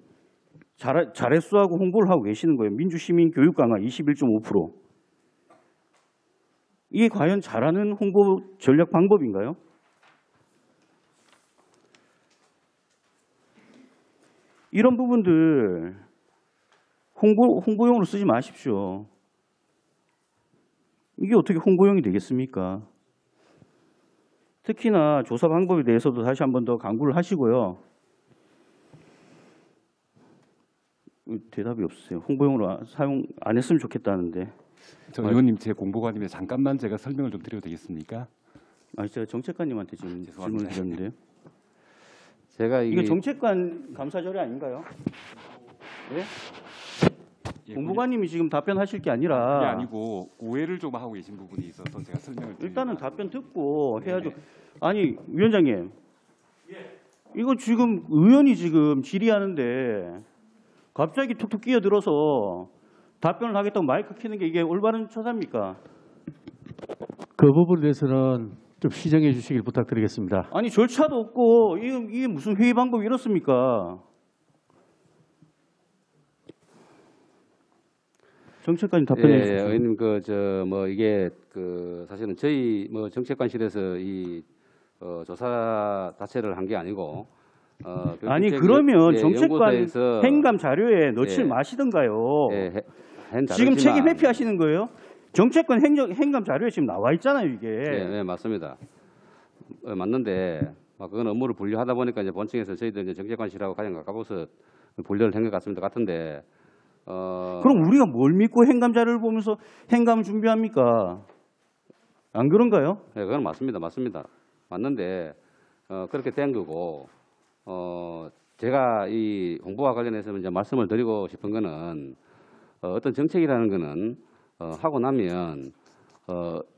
잘했수하고 홍보를 하고 계시는 거예요. 민주시민 교육 강화 21.5%. 이게 과연 잘하는 홍보 전략 방법인가요? 이런 부분들 홍보용으로 쓰지 마십시오. 이게 어떻게 홍보용이 되겠습니까? 특히나 조사 방법에 대해서도 다시 한 번 더 강구를 하시고요. 대답이 없으세요. 홍보용으로 사용 안 했으면 좋겠다는데. 저 의원님 제 공보관님에 잠깐만 제가 설명을 좀 드려도 되겠습니까? 제가 정책관님한테 지금 질문을 드렸는데요. 제가 이거 정책관 감사 자료 아닌가요? 네? 예, 공보관님이 지금 답변하실 게 그게 아니라 아니고 오해를 좀 하고 계신 부분이 있어서 제가 설명을 일단은 드립니다. 답변 듣고 해야죠. 아니 위원장님, 이거 지금 의원이 지금 질의하는데 갑자기 툭툭 끼어들어서 답변을 하겠다고 마이크 켜는 게 이게 올바른 처사입니까? 그 부분에 대해서는 좀 시정해 주시길 부탁드리겠습니다. 아니 절차도 없고 이게 무슨 회의 방법이 이렇습니까? 정책관님 답변해 주십시오. 의원님 이게 사실은 저희 정책관실에서 이 조사 자체를 한 게 아니고 아니 교육정책 그러면 정책관 연구소에서 행감 자료에 넣지 예. 마시던가요. 한 지금 자료지만- 책임 회피하시는 거예요? 정책관 행감 자료에 지금 나와 있잖아요, 이게. 네, 맞습니다. 맞는데 그건 업무를 분류하다 보니까 이제 본청에서 저희들 이제 정책관실하고 가장 가까워서 분류를 한 것 같은데 그럼 우리가 뭘 믿고 행감 자료를 보면서 행감을 준비합니까? 안 그런가요? 네, 그건 맞습니다. 맞는데 그렇게 된 거고 제가 이 홍보와 관련해서 이제 말씀을 드리고 싶은 거는 어떤 정책이라는 거는 하고 나면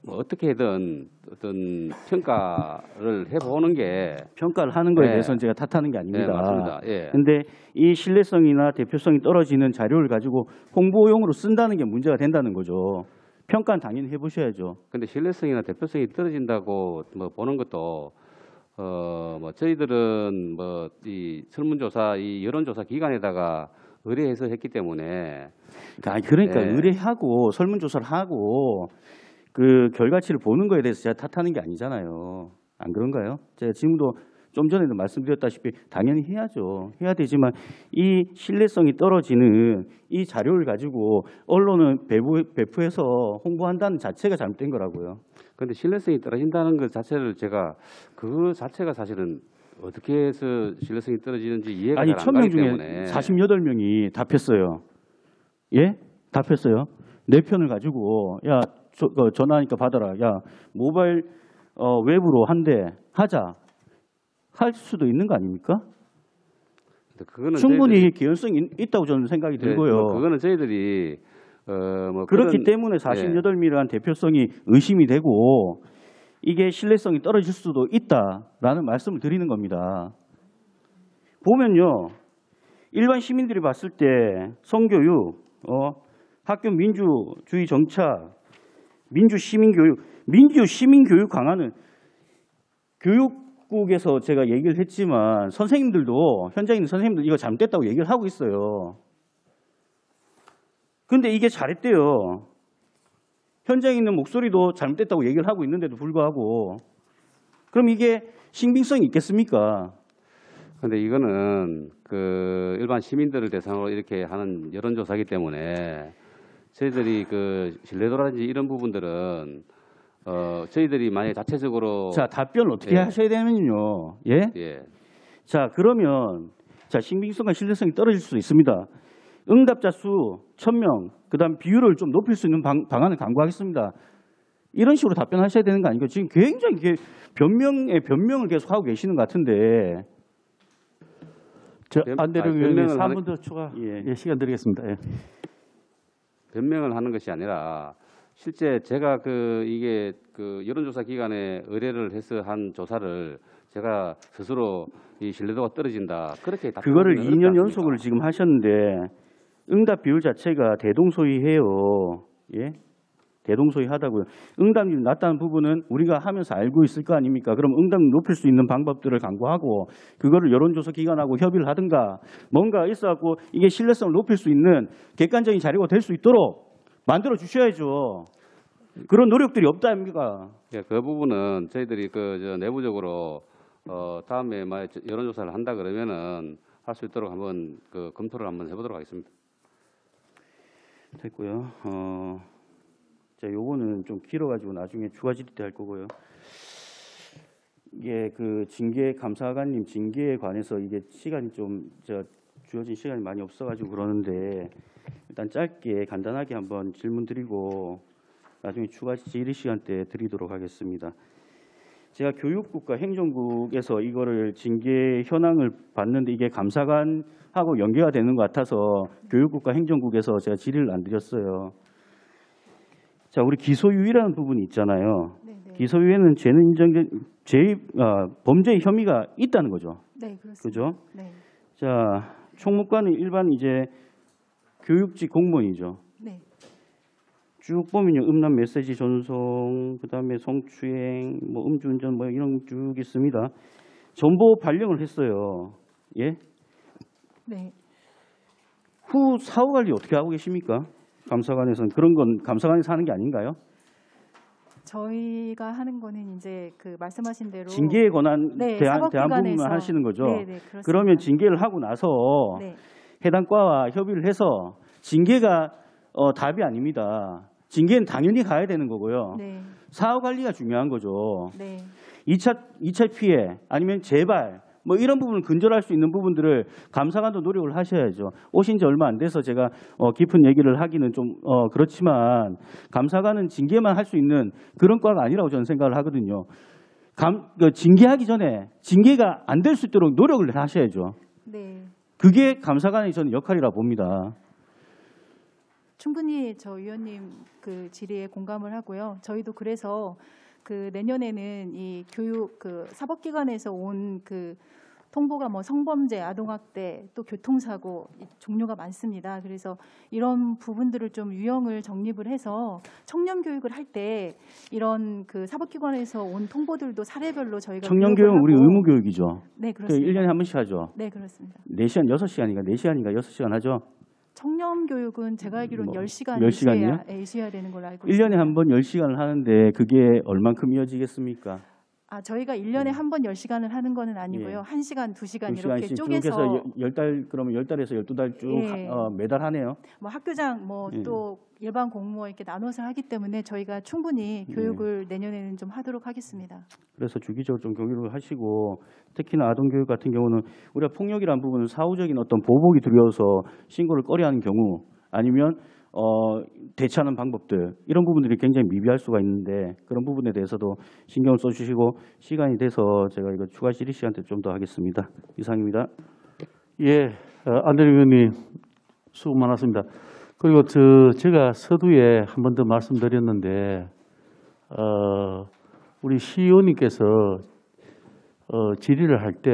어떻게든 어떤 평가를 해보는 게 평가를 하는 거에 네. 대해서는 제가 탓하는 게 아닙니다. 네, 맞습니다. 예. 근데 이 신뢰성이나 대표성이 떨어지는 자료를 가지고 홍보용으로 쓴다는 게 문제가 된다는 거죠. 평가는 당연히 해보셔야죠. 근데 신뢰성이나 대표성이 떨어진다고 보는 것도 저희들은 이 설문조사, 이 여론조사 기관에다가 의뢰해서 했기 때문에 그러니까 네. 의뢰하고 설문조사를 하고 그 결과치를 보는 거에 대해서 제가 탓하는 게 아니잖아요. 안 그런가요? 제가 지금도 좀 전에도 말씀드렸다시피 당연히 해야죠. 해야 되지만 이 신뢰성이 떨어지는 이 자료를 가지고 언론은 배포해서 홍보한다는 자체가 잘못된 거라고요. 근데 신뢰성이 떨어진다는 것 자체를 제가 그 자체가 사실은 어떻게 해서 신뢰성이 떨어지는지 이해가 아니 잘 안 1000명 가기 중에 때문에 48명이 답했어요. 예? 답했어요. 내 편을 가지고 야 전화하니까 받아라. 야 모바일 웹으로 한대 하자. 할 수도 있는 거 아닙니까? 그거는 충분히 개연성이 있다고 저는 생각이 들고요. 그거는 저희들이 그렇기 그런- 때문에 48명이라는 대표성이 의심이 되고 이게 신뢰성이 떨어질 수도 있다라는 말씀을 드리는 겁니다. 보면요. 일반 시민들이 봤을 때 성교육, 학교 민주주의 정착, 민주시민교육 강화는 교육국에서 제가 얘기를 했지만 선생님들도 현장에 있는 선생님들 이거 잘못됐다고 얘기를 하고 있어요. 근데 이게 잘했대요. 현장에 있는 목소리도 잘못됐다고 얘기를 하고 있는데도 불구하고 그럼 이게 신빙성이 있겠습니까? 근데 이거는 그 일반 시민들을 대상으로 이렇게 하는 여론조사이기 때문에 저희들이 그 신뢰도라든지 이런 부분들은 저희들이 만약 자체적으로 자, 답변을 어떻게 예. 하셔야 되면요. 예? 예. 자, 그러면 자, 신빙성과 신뢰성이 떨어질 수도 있습니다. 응답자 수 1000명, 그다음 비율을 좀 높일 수 있는 방안을 강구하겠습니다. 이런 식으로 답변하셔야 되는 거 아닌가요? 지금 굉장히 변명을 계속 하고 계시는 것 같은데. 안대령 의원님 변명을 3분 더 추가 시간 드리겠습니다. 예. 변명을 하는 것이 아니라 실제 제가 이게 여론조사 기관에 의뢰를 해서 한 조사를 제가 스스로 이 신뢰도가 떨어진다. 그렇게 그거를 답변하기는 2년 어렵지 연속을 않습니까? 지금 하셨는데 응답 비율 자체가 대동소이해요. 예? 대동소이하다고요. 응답률이 낮다는 부분은 우리가 하면서 알고 있을 거 아닙니까? 그럼 응답률 높일 수 있는 방법들을 강구하고 그거를 여론조사 기관하고 협의를 하든가 뭔가 있어갖고 이게 신뢰성을 높일 수 있는 객관적인 자료가 될 수 있도록 만들어 주셔야죠. 그런 노력들이 없다 아닙니까? 예, 그 부분은 저희들이 내부적으로 다음에 만약 여론조사를 한다 그러면은 할 수 있도록 한번 검토를 한번 해보도록 하겠습니다. 됐고요. 자, 요거는 좀 길어가지고 나중에 추가 질의 때 할 거고요. 이게 그 징계 감사관님 징계에 관해서 이게 시간이 좀 주어진 시간이 많이 없어가지고 그러는데 일단 짧게 간단하게 한번 질문 드리고 나중에 추가 질의 시간 때 드리도록 하겠습니다. 제가 교육국과 행정국에서 이거를 징계 현황을 봤는데 이게 감사관하고 연계가 되는 것 같아서 교육국과 행정국에서 제가 질의를 안 드렸어요. 자, 우리 기소유예라는 부분이 있잖아요. 네네. 기소유예는 죄는 인정된 범죄의 혐의가 있다는 거죠. 네, 그렇습니다. 그죠? 네. 자, 총무관은 일반 이제 교육직 공무원이죠. 네. 쭉 보면요, 음란 메시지 전송, 그다음에 성추행, 뭐 음주운전, 뭐 이런 쭉 있습니다. 전보 발령을 했어요. 예? 네. 후 사후 관리 어떻게 하고 계십니까? 감사관에서는 그런 건 감사관에서 하는 게 아닌가요? 저희가 하는 거는 이제 그 말씀하신 대로 징계에 관한 네, 대한 사법기관에서 부분만 하시는 거죠. 네, 네, 그렇습니다. 그러면 징계를 하고 나서 네. 해당 과와 협의를 해서 징계가 답이 아닙니다. 징계는 당연히 가야 되는 거고요. 네. 사후 관리가 중요한 거죠. 네. 2차 피해 아니면 재발 뭐 이런 부분을 근절할 수 있는 부분들을 감사관도 노력을 하셔야죠. 오신 지 얼마 안 돼서 제가 깊은 얘기를 하기는 좀 그렇지만 감사관은 징계만 할 수 있는 그런 과가 아니라고 저는 생각을 하거든요. 징계하기 전에 징계가 안 될 수 있도록 노력을 하셔야죠. 네. 그게 감사관의 저는 역할이라 봅니다. 충분히 저 위원님 그 질의에 공감을 하고요. 저희도 그래서 그 내년에는 이 교육 그 사법기관에서 온 그 통보가 뭐 성범죄, 아동학대, 또 교통사고 종류가 많습니다. 그래서 이런 부분들을 좀 유형을 정립을 해서 청년 교육을 할 때 이런 그 사법기관에서 온 통보들도 사례별로 저희가 청년 교육을 교육은 우리 하고 의무 교육이죠. 네, 그렇습니다. 1년에 한 번씩 하죠. 네, 그렇습니다. 4시간, 6시간인가 4시간인가 6시간 하죠. 청년 교육은 제가 알기로는 뭐 10시간 10시간이요? 이수해야 되는 걸로 알고 있습니다. 1년에 한 번 10시간을 하는데 그게 얼만큼 이어지겠습니까? 저희가 1년에 한 번 10시간을 하는 거는 아니고요. 예. 1시간, 2시간 이렇게 2시간씩 쭉 쪼개서 해서 10달 그러면 10달에서 12달 쭉 예. 매달 하네요. 뭐 학교장 뭐 예. 또 일반 공무원 이렇게 나눠서 하기 때문에 저희가 충분히 교육을 내년에는 좀 하도록 하겠습니다. 그래서 주기적으로 좀 교육을 하시고 특히나 아동 교육 같은 경우는 우리가 폭력이라는 부분은 사후적인 어떤 보복이 두려워서 신고를 꺼려하는 경우 아니면 대처하는 방법들 이런 부분들이 굉장히 미비할 수가 있는데 그런 부분에 대해서도 신경을 써주시고 시간이 돼서 제가 이거 추가 질의 시간 때 좀 더 하겠습니다. 이상입니다. 예, 안대리 의원님 수고 많았습니다. 그리고 제가 서두에 한 번 더 말씀드렸는데 우리 시의원님께서 질의를 할 때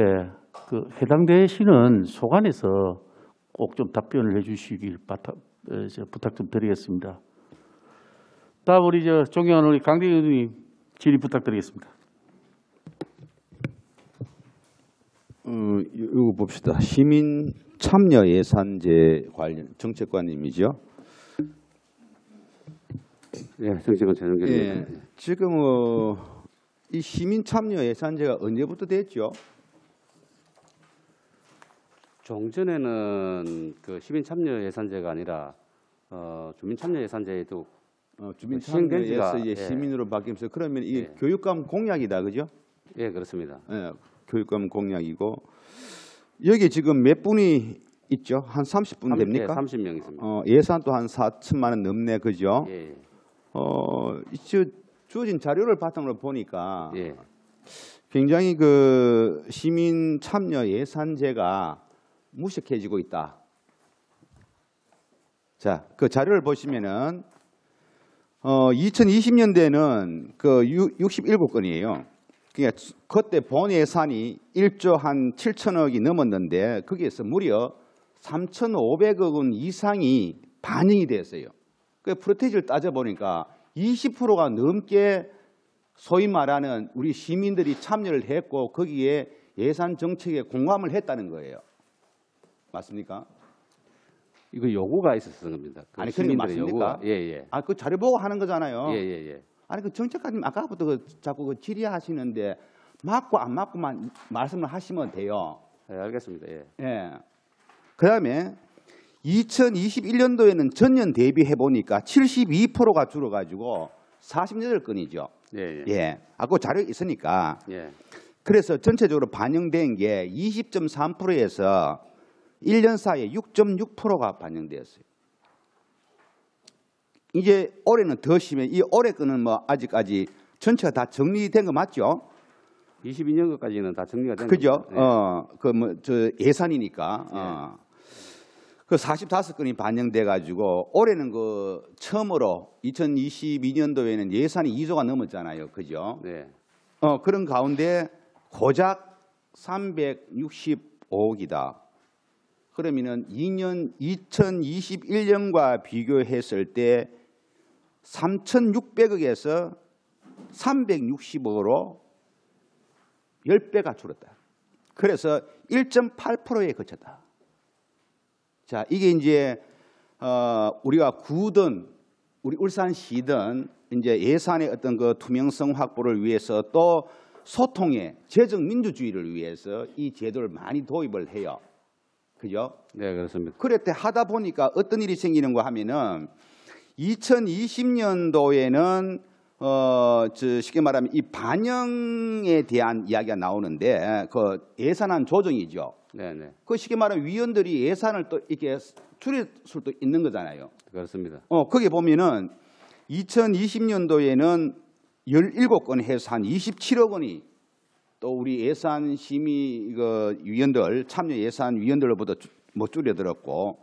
그 해당 대신은 소관에서 꼭 좀 답변을 해주시길 부탁 좀 드리겠습니다. 다음 우리 존경하는 우리 강대 의원님 질의 부탁드리겠습니다. 이거 봅시다. 시민 참여 예산제 관련 정책관님이죠. 예, 정책은 최종결. 예, 지금 이 시민 참여 예산제가 언제부터 됐죠? 종전에는 그 시민 참여 예산제가 아니라 주민 참여 예산제도 주민 시행된 지가, 참여에서 예. 시민으로 바뀌면서 그러면 이게 예. 교육감 공약이다, 그죠? 예, 그렇습니다. 예, 교육감 공약이고 여기 지금 몇 분이 있죠? 한 30분 됩니까? 30명 있습니다. 예산도 한 4천만 원 넘네, 그죠? 예, 주어진 자료를 바탕으로 보니까 예. 굉장히 그 시민 참여 예산제가 무색해지고 있다. 자, 그 자료를 보시면은 2020년대는 그 67건이에요. 그러니까 그때 본 예산이 1조 한 7천억이 넘었는데 거기에서 무려 3,500억 원 이상이 반영이 됐어요. 그 프로테이지를 따져보니까 20%가 넘게 소위 말하는 우리 시민들이 참여를 했고 거기에 예산 정책에 공감을 했다는 거예요. 맞습니까? 이거 요구가 있었던 겁니다. 그 아니, 그게 시민들의 맞습니까? 요구가. 예. 아, 그 자료 보고 하는 거잖아요. 예. 아니, 그 정책가님 아까부터 자꾸 그 질의하시는데 맞고 안 맞고만 말씀을 하시면 돼요. 예, 알겠습니다. 예. 예. 그다음에 2021년도에는 전년 대비해 보니까 72%가 줄어가지고 48건이죠. 예. 예. 아까 자료 있으니까. 예. 그래서 전체적으로 반영된 게 20.3%에서 1년 사이에 6.6%가 반영되었어요. 이제 올해는 더 심해. 이 올해 거는 뭐 아직까지 전체가 다 정리된 거 맞죠? 22년 것까지는 다 정리가 된 그죠? 겁니다. 예. 그 뭐 저 예산이니까. 그 45건이 반영돼 가지고 올해는 그 처음으로 2022년도에는 예산이 2조가 넘었잖아요. 그죠? 네. 그런 가운데 고작 365억이다. 그러면은 2021년과 비교했을 때 3,600억에서 360억으로 10배가 줄었다. 그래서 1.8%에 그쳤다. 자, 이게 이제 우리가 구든 우리 울산시든 이제 예산의 어떤 그 투명성 확보를 위해서 또 소통의 재정 민주주의를 위해서 이 제도를 많이 도입을 해요. 그죠? 네, 그렇습니다. 그럴 때 하다 보니까 어떤 일이 생기는가 하면은 2020년도에는 쉽게 말하면 이 반영에 대한 이야기가 나오는데 그 예산안 조정이죠. 네. 그 쉽게 말하면 위원들이 예산을 또 이렇게 줄일 수도 있는 거잖아요. 그렇습니다. 거기 보면은 2020년도에는 17건 해서 한 27억 원이 또 우리 예산 심의 위원들 참여 예산 위원들보다 뭐 줄여들었고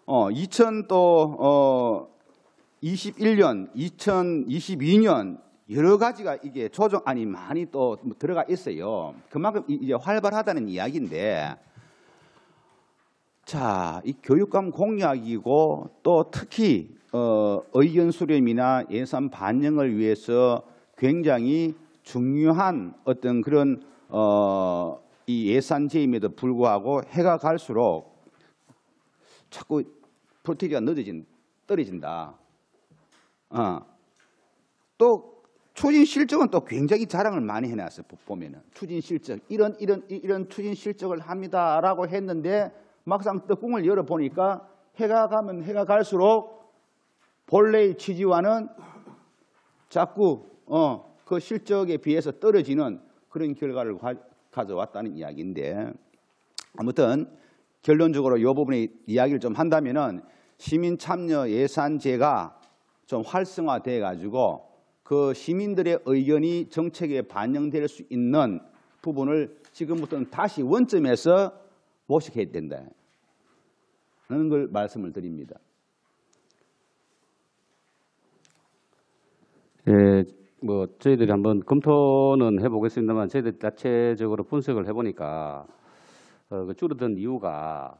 2021년, 2022년 여러 가지가 이게 조정안이 많이 또 들어가 있어요. 그만큼 이제 활발하다는 이야기인데, 자, 이 교육감 공약이고 또 특히 의견 수렴이나 예산 반영을 위해서 굉장히 중요한 어떤 그런 이 예산 재임에도 불구하고 해가 갈수록 자꾸 프로테이지가 떨어진다. 또 추진 실적은 또 굉장히 자랑을 많이 해놨어요. 보면은 추진 실적 이런 추진 실적을 합니다라고 했는데 막상 뚜껑을 열어 보니까 해가 가면 해가 갈수록 본래의 취지와는 자꾸 그 실적에 비해서 떨어지는 그런 결과를 가져왔다는 이야기인데, 아무튼 결론적으로 이 부분에 이야기를 좀 한다면은 시민 참여 예산제가 좀 활성화돼 가지고 그 시민들의 의견이 정책에 반영될 수 있는 부분을 지금부터는 다시 원점에서 모색해야 된다는 걸 말씀을 드립니다. 예, 뭐 저희들이 한번 검토는 해보겠습니다만 저희들 자체적으로 분석을 해보니까 그 줄어든 이유가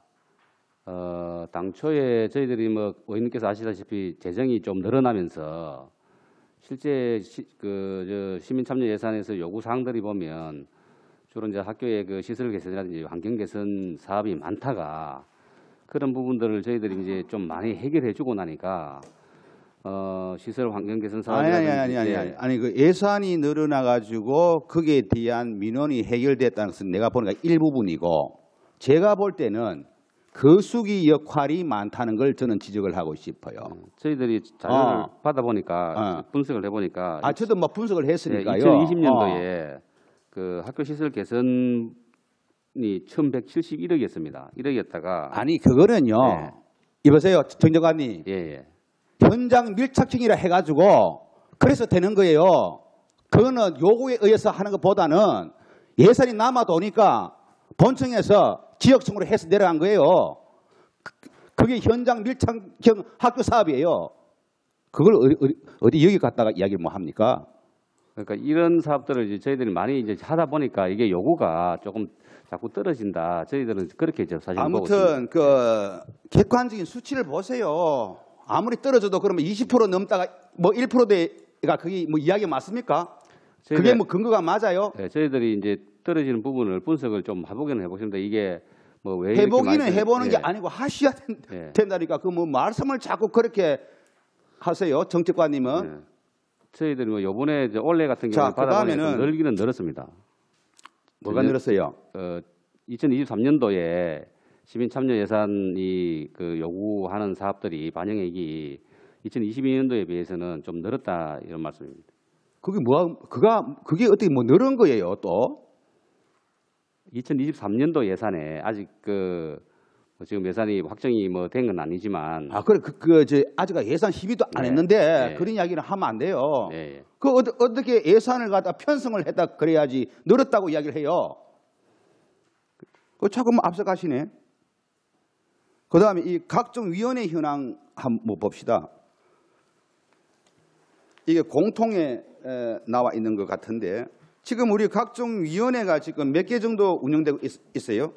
당초에 저희들이 뭐 의원님께서 아시다시피 재정이 좀 늘어나면서 실제 시민 참여 예산에서 요구 사항들이 보면 주로 이제 학교의 그 시설 개선이라든지 환경 개선 사업이 많다가 그런 부분들을 저희들이 이제 좀 많이 해결해주고 나니까 시설 환경 개선 사업이라든지 아니 그 예산이 늘어나 가지고 거기에 대한 민원이 해결됐다는 것은 내가 보니까 일부분이고, 제가 볼 때는 거수기 역할이 많다는 걸 저는 지적을 하고 싶어요. 저희들이 자료를 받아보니까 분석을 해보니까 저도 뭐 분석을 했으니까요. 2020년도에 그 학교 시설 개선이 1,171억이었습니다. 1억이었다가 아니 그거는요. 네. 이보세요, 정정관님. 예. 현장 밀착형이라 해가지고 그래서 되는 거예요. 그거는 요구에 의해서 하는 것보다는 예산이 남아도 오니까 본청에서 지역청으로 해서 내려간 거예요. 그게 현장 밀착형 학교 사업이에요. 그걸 어디 여기 갔다가 이야기를 뭐 합니까? 그러니까 이런 사업들을 이제 저희들이 많이 이제 하다 보니까 이게 요구가 조금 자꾸 떨어진다. 저희들은 그렇게 이제 사실 보고 있습니다. 아무튼 그 객관적인 수치를 보세요. 아무리 떨어져도 그러면 20% 넘다가 뭐 1%대가 그게 뭐 이야기 맞습니까? 그게 뭐 근거가 맞아요? 네, 저희들이 이제 떨어지는 부분을 분석을 좀 해보기는 해보십니다. 이게 뭐 왜 해보기는 해보는 게 예. 아니고 하셔야 예. 된다니까. 그 뭐 말씀을 자꾸 그렇게 하세요, 정책관님은. 네. 저희들이 뭐 요번에 이제 올해 같은 자, 경우에 받아보니 그다음에는 늘기는 늘었습니다. 뭐가 늘었어요? 2023년도에 시민 참여 예산이 그 요구하는 사업들이 반영액이 2022년도에 비해서는 좀 늘었다 이런 말씀입니다. 그게 그게 어떻게 뭐 늘은 거예요, 또? 2023년도 예산에 아직 지금 예산이 확정이 뭐 된 건 아니지만 아, 그래, 아직 예산 심의도 안 네. 했는데 네. 그런 이야기를 하면 안 돼요. 네. 그 어떻게 예산을 갖다 편성을 했다 그래야지 늘었다고 이야기를 해요. 그 자꾸 뭐 앞서가시네. 그다음에 이 각종 위원회 현황 한번 봅시다. 이게 공통에 나와 있는 것 같은데 지금 우리 각종 위원회가 지금 몇 개 정도 운영되고 있어요?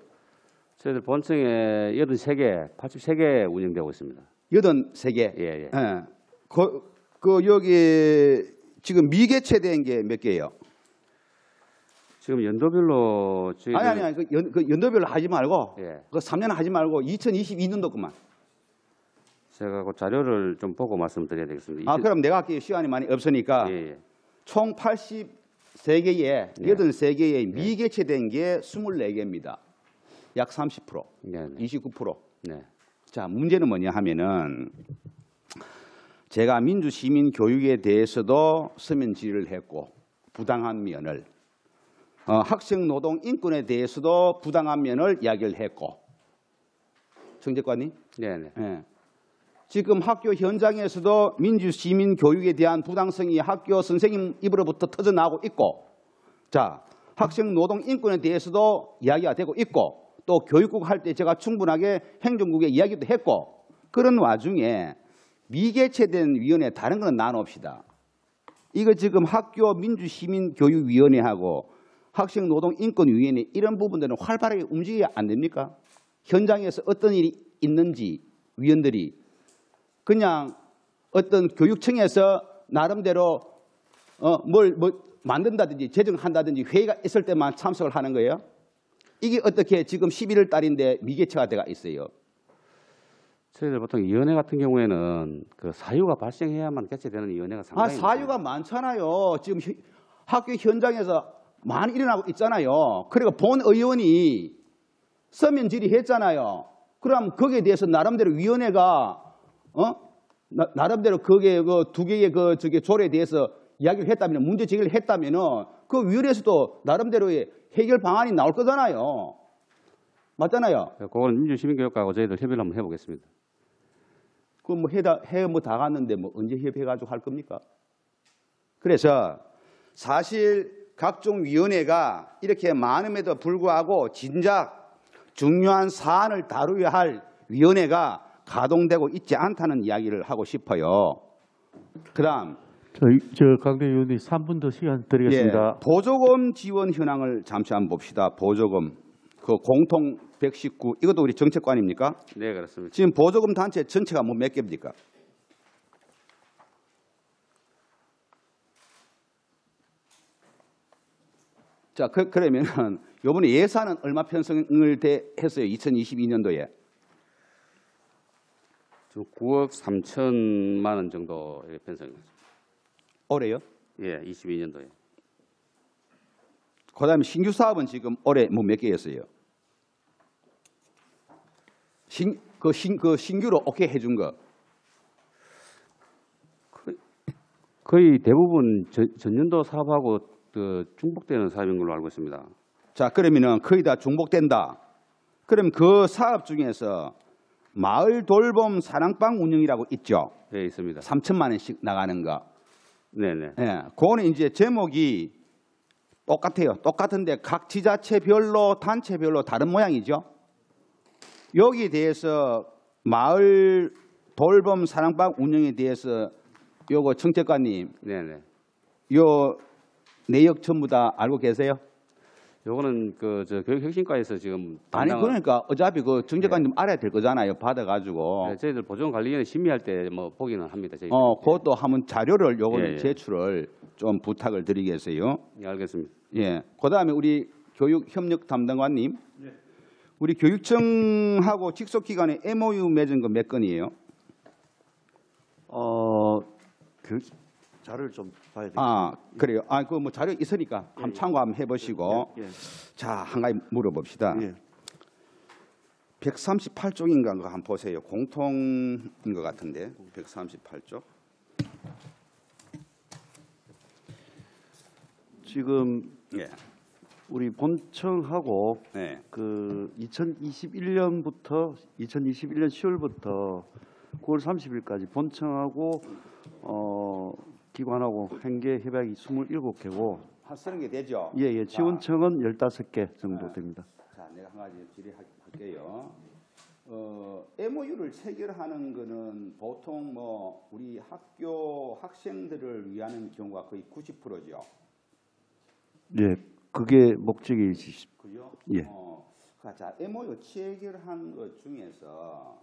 저희들 본청에 83개, 83개 운영되고 있습니다. 83개. 예, 예. 여기 지금 미개최된 게 몇 개예요? 지금 연도별로 저희들 아니 그 연도별로 하지 말고 예. 그 3년 하지 말고 2022년도 그만. 제가 그 자료를 좀 보고 말씀드려야 되겠습니다. 그럼 내가 할게요. 시간이 많이 없으니까. 예, 예. 총 83개에 예. 83개에 미개최된 게 24개입니다. 약 30%, 네, 네. 29%. 네. 자, 문제는 뭐냐 하면은 제가 민주 시민 교육에 대해서도 서면 질의를 했고 부당한 면을 학생 노동 인권에 대해서도 부당한 면을 이야기를 했고 정책관님, 네, 네. 예. 지금 학교 현장에서도 민주 시민 교육에 대한 부당성이 학교 선생님 입으로부터 터져나오고 있고, 자, 학생 노동 인권에 대해서도 이야기가 되고 있고, 또 교육국 할 때 제가 충분하게 행정국에 이야기도 했고, 그런 와중에 미개최된 위원회 다른 거는 나눕시다. 이거 지금 학교 민주 시민 교육 위원회하고 학생 노동 인권 위원회 이런 부분들은 활발하게 움직여야 안 됩니까? 현장에서 어떤 일이 있는지 위원들이 그냥 어떤 교육청에서 나름대로 뭘 만든다든지 제정한다든지 회의가 있을 때만 참석을 하는 거예요. 이게 어떻게 지금 11월 달인데 미개최가 돼가 있어요. 저희들 보통 위원회 같은 경우에는 그 사유가 발생해야만 개최되는 위원회가 상당히 사유가 많잖아요. 지금 학교 현장에서 많이 일어나고 있잖아요. 그리고 본 의원이 서면 질의했잖아요. 그럼 거기에 대해서 나름대로 위원회가 나름대로 거기에 그 두 개의 저기 조례에 대해서 이야기를 했다면 문제 제기를 했다면은 그 위원회에서도 나름대로의 해결 방안이 나올 거잖아요. 맞잖아요. 그거는 민주시민교육과하고 저희들 협의를 한번 해보겠습니다. 그 뭐 다 갔는데 뭐 언제 협의해가지고 할 겁니까? 그래서 사실 각종 위원회가 이렇게 많음에도 불구하고 진작 중요한 사안을 다루어야 할 위원회가 가동되고 있지 않다는 이야기를 하고 싶어요. 그다음 강대 의원님 3분 더 시간 드리겠습니다. 보조금 지원 현황을 잠시 한번 봅시다. 보조금 그 공통 119 이것도 우리 정책관입니까? 네, 그렇습니다. 지금 보조금 단체 전체가 뭐 몇 개입니까? 자, 그러면은 이번에 예산은 얼마 편성을 했어요? 2022년도에. 지금 9억 3천만 원 정도 편성입니다. 올해요? 예, 22년도에. 그다음에 신규 사업은 지금 올해 뭐 몇 개였어요? 신규로 오케이 해준 거. 거의 대부분 전년도 사업하고 중복되는 사업인 걸로 알고 있습니다. 자, 그러면은 거의 다 중복된다. 그럼 그 사업 중에서 마을 돌봄 사랑방 운영이라고 있죠. 네, 있습니다. 3천만 원씩 나가는 거. 네네. 예, 그거는 이제 제목이 똑같아요. 똑같은데 각 지자체별로 단체별로 다른 모양이죠. 여기에 대해서 마을 돌봄 사랑방 운영에 대해서 요거 정책관님, 네네. 요 내역 전부 다 알고 계세요? 요거는 저 교육혁신과에서 지금 아니 그러니까 어차피 그 정책관님 알아야 될 거잖아요. 받아가지고. 네, 저희들 보존관리위원회 심의할 때 뭐 보기는 합니다. 저희들. 그것도 한번 자료를 요거는 예. 제출을 좀 부탁을 드리겠어요. 예, 알겠습니다. 예. 그다음에 우리 교육협력 담당관님, 우리 교육청하고 직속기관에 MOU 맺은 거 몇 건이에요? 자료를 좀 봐야 되겠습니다. 아 그래요. 아 그 뭐 자료 있으니까 한번 참고 한번 해보시고. 예. 자 한 가지 물어봅시다. 예. 138쪽인가 그거 한번 보세요. 공통인 것 같은데 138쪽. 지금 예. 우리 본청하고 네. 그 2021년 10월부터 9월 30일까지 본청하고 기관하고 한개 협약이 27개고 한 30개 되죠? 예, 지원청은 15개 정도 됩니다. 자, 내가 한 가지 질의할게요. MOU를 체결하는 거는 보통 뭐 우리 학교 학생들을 위한 경우가 거의 90%죠. 예, 그게 목적이지. 그죠? 예. 자, MOU 체결한 것 중에서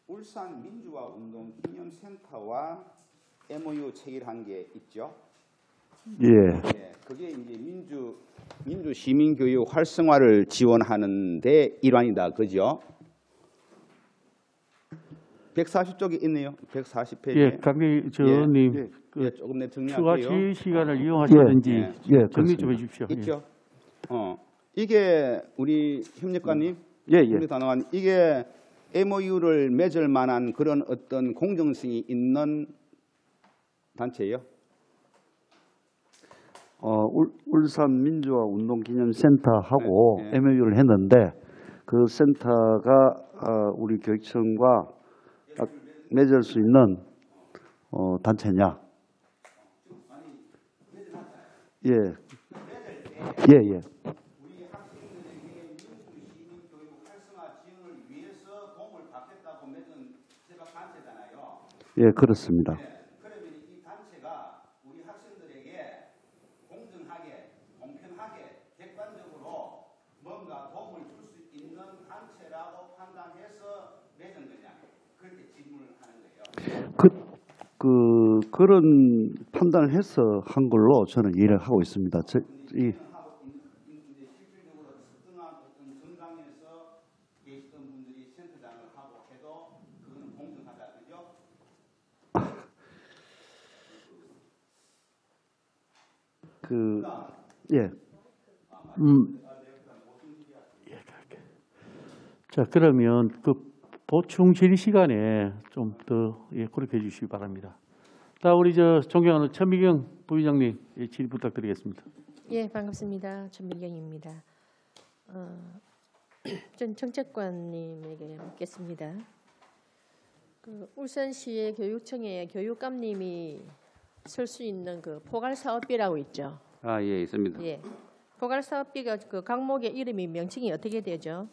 울산 민주화 운동 기념센터와 MOU 체결한 게 있죠. 예. 예, 그게 이제 민주 시민 교육 활성화를 지원하는데 일환이다, 그죠? 140쪽에 있네요. 140페이지에. 예, 강기 저 의원님 예. 그 조금 내 추가 정리할게요. 질의 시간을 이용하시든지 예, 정리 좀 그렇습니다. 해주십시오. 예. 있죠. 이게 우리 협력관님, 예, 예. 협력단원관 이게 MOU를 맺을 만한 그런 어떤 공정성이 있는 단체예요. 울산 민주화 운동 기념센터하고 네, 네. MOU를 했는데 그 센터가 우리 교육청과 맺을 수 있는 단체냐? 예. 예, 예. 우리 학생들에게 민주 시민 교육 활성화 지원을 위해서 도움을 받겠다고 맺은 제가 단체잖아요. 예, 그렇습니다. 그러면 이 단체가 우리 학생들에게 공정하게, 공평하게, 객관적으로 뭔가 도움을 줄 수 있는 단체라고 판단해서 맺은 거냐? 그렇게 질문을 하는 거예요. 그런 판단을 해서 한 걸로 저는 이해를 하고 있습니다. 이제 실질적으로 특정한 어떤 정당에서 계시던 분들이 센터장을 하고 해도 그건 공정하다, 그죠? 예. 자, 그러면 그 보충 질의 시간에 좀 더 그렇게 해주시기 바랍니다. 다 우리 존경하는 천미경 부의장님 질의 부탁드리겠습니다. 예, 반갑습니다. 천미경입니다. 전 정책관님에게 묻겠습니다. 그 울산시의 교육청에 교육감님이 설 수 있는 그 포괄 사업비라고 있죠. 아, 예, 있습니다. 예, 포괄 사업비가 그 각목의 이름이 명칭이 어떻게 되죠?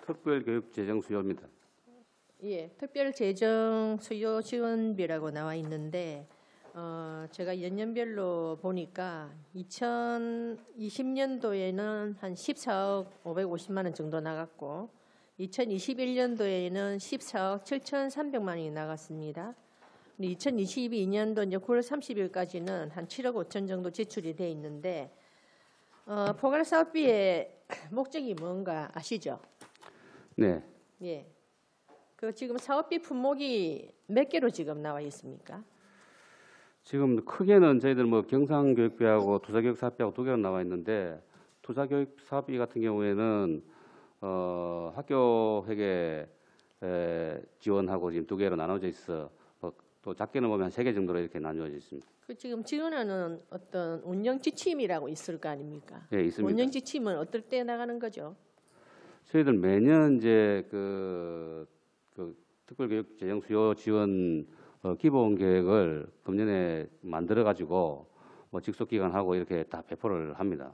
특별교육재정수요입니다. 예, 특별재정 수요 지원비라고 나와 있는데 제가 연년별로 보니까 2020년도에는 한 14억 550만 원 정도 나갔고 2021년도에는 14억 7,300만 원이 나갔습니다. 2022년도 이제 9월 30일까지는 한 7억 5천 정도 지출이 돼 있는데 포괄 사업비의 목적이 뭔가 아시죠? 네. 예. 그 지금 사업비 품목이 몇 개로 지금 나와 있습니까? 지금 크게는 저희들 뭐 경상교육비하고 투자교육사업비하고 두 개로 나와 있는데 투자교육사업비 같은 경우에는 학교 회계 지원하고 지금 두 개로 나눠져 있어. 또 작게는 보면 한 3개 정도로 이렇게 나뉘어져 있습니다. 그 지금 지원하는 어떤 운영 지침이라고 있을 거 아닙니까? 예, 있습니다. 운영 지침은 어떨 때 나가는 거죠? 저희들 매년 이제 그 특별교육 재정 수요 지원 기본 계획을 금년에 만들어 가지고 뭐 직속 기관하고 이렇게 다 배포를 합니다.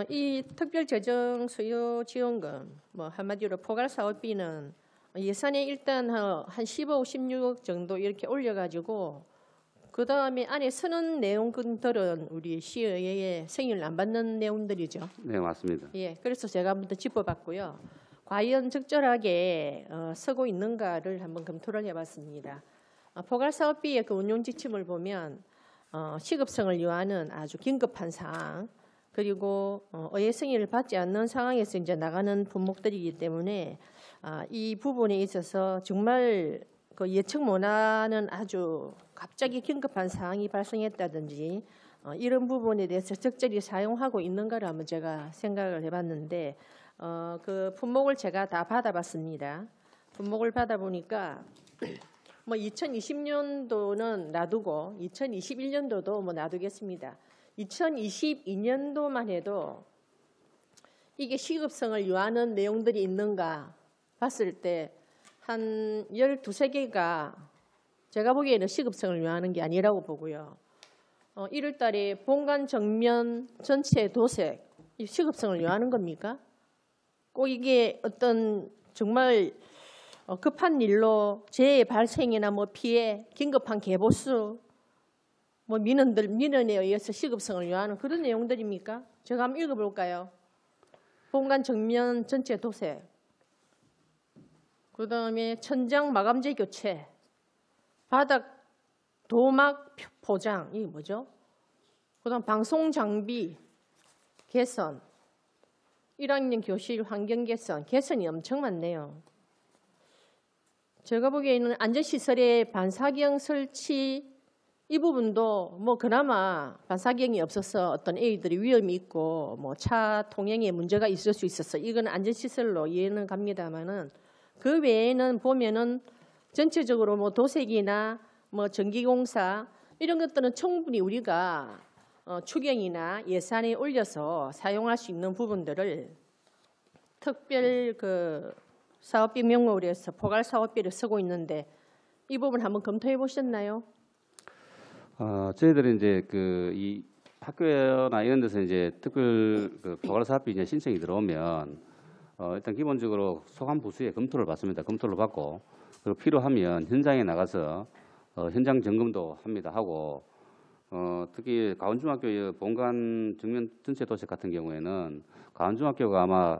이 특별 재정 수요 지원금 뭐 한마디로 포괄 사업비는 예산에 일단 한 15억, 16억 정도 이렇게 올려가지고 그 다음에 안에 쓰는 내용들은 우리 시의회에 승인을 안 받는 내용들이죠. 네, 맞습니다. 예, 그래서 제가 한번 더 짚어봤고요. 과연 적절하게 쓰고 있는가를 한번 검토를 해봤습니다. 포괄사업비의 그 운용 지침을 보면 시급성을 요하는 아주 긴급한 사항, 그리고 의회 승인을 받지 않는 상황에서 이제 나가는 품목들이기 때문에 이 부분에 있어서 정말 그 예측 못하는 아주 갑자기 긴급한 상황이 발생했다든지 이런 부분에 대해서 적절히 사용하고 있는가를 한번 제가 생각을 해봤는데 그 품목을 제가 다 받아봤습니다. 품목을 받아보니까 뭐 2020년도는 놔두고 2021년도도 뭐 놔두겠습니다. 2022년도만 해도 이게 시급성을 요하는 내용들이 있는가 봤을 때 한 12~13개가 제가 보기에는 시급성을 요하는 게 아니라고 보고요. 1월 달에 본관 정면 전체 도색, 이 시급성을 요하는 겁니까? 꼭 이게 어떤 정말 급한 일로 재해 발생이나 뭐 피해, 긴급한 개보수, 뭐 민원에 의해서 시급성을 요하는 그런 내용들입니까? 제가 한번 읽어볼까요? 본관 정면 전체 도색, 그 다음에 천장 마감재 교체, 바닥 도막 포장, 이게 뭐죠? 그 다음 방송 장비 개선, 1학년 교실 환경 개선, 개선이 엄청 많네요. 제가 보기에는 안전시설의 반사경 설치 이 부분도 뭐 그나마 반사경이 없어서 어떤 애들이 위험이 있고 뭐 차 통행에 문제가 있을 수 있어서 이건 안전시설로 이해는 갑니다만은 그 외에는 보면은 전체적으로 뭐 도색이나 뭐 전기공사 이런 것들은 충분히 우리가 추경이나 예산에 올려서 사용할 수 있는 부분들을 특별 그 사업비 명목으로 해서 포괄 사업비를 쓰고 있는데 이 부분 한번 검토해 보셨나요? 저희들은 이제 이 학교나 이런 데서 이제 특별 포괄 사업비 이제 신청이 들어오면 일단 기본적으로 소관 부수에 검토를 받습니다. 검토를 받고 그리고 필요하면 현장에 나가서 현장 점검도 합니다. 하고 특히 가원중학교의 본관 정면 전체 도색 같은 경우에는 가원중학교가 아마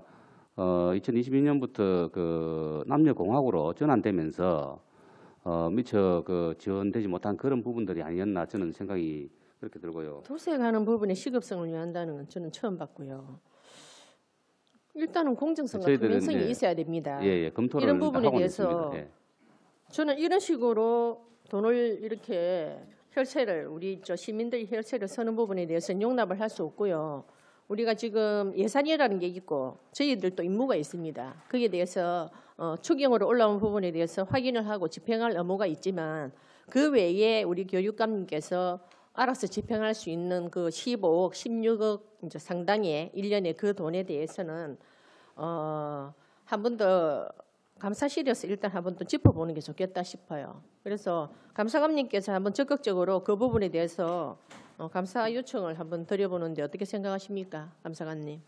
2022년부터 그 남녀공학으로 전환되면서 미처 지원되지 못한 그런 부분들이 아니었나 저는 생각이 그렇게 들고요. 도색하는 부분에 시급성을 요한다는 건 저는 처음 봤고요. 일단은 공정성과 투명성이 있어야 됩니다. 검토를 이런 부분에 하고 대해서 있습니다. 저는 이런 식으로 돈을 이렇게 혈세를 우리 시민들이 혈세를 서는 부분에 대해서는 용납을 할 수 없고요. 우리가 지금 예산이라는 게 있고 저희들도 임무가 있습니다. 거기에 대해서 추경으로 올라온 부분에 대해서 확인을 하고 집행할 의무가 있지만 그 외에 우리 교육감님께서 알아서 집행할 수 있는 그 15억, 16억 이제 상당의 1년에 그 돈에 대해서는 한 번 더 감사실에서 일단 한 번 더 짚어보는 게 좋겠다 싶어요. 그래서 감사감님께서 한번 적극적으로 그 부분에 대해서 감사 요청을 한번 드려보는데 어떻게 생각하십니까, 감사관님?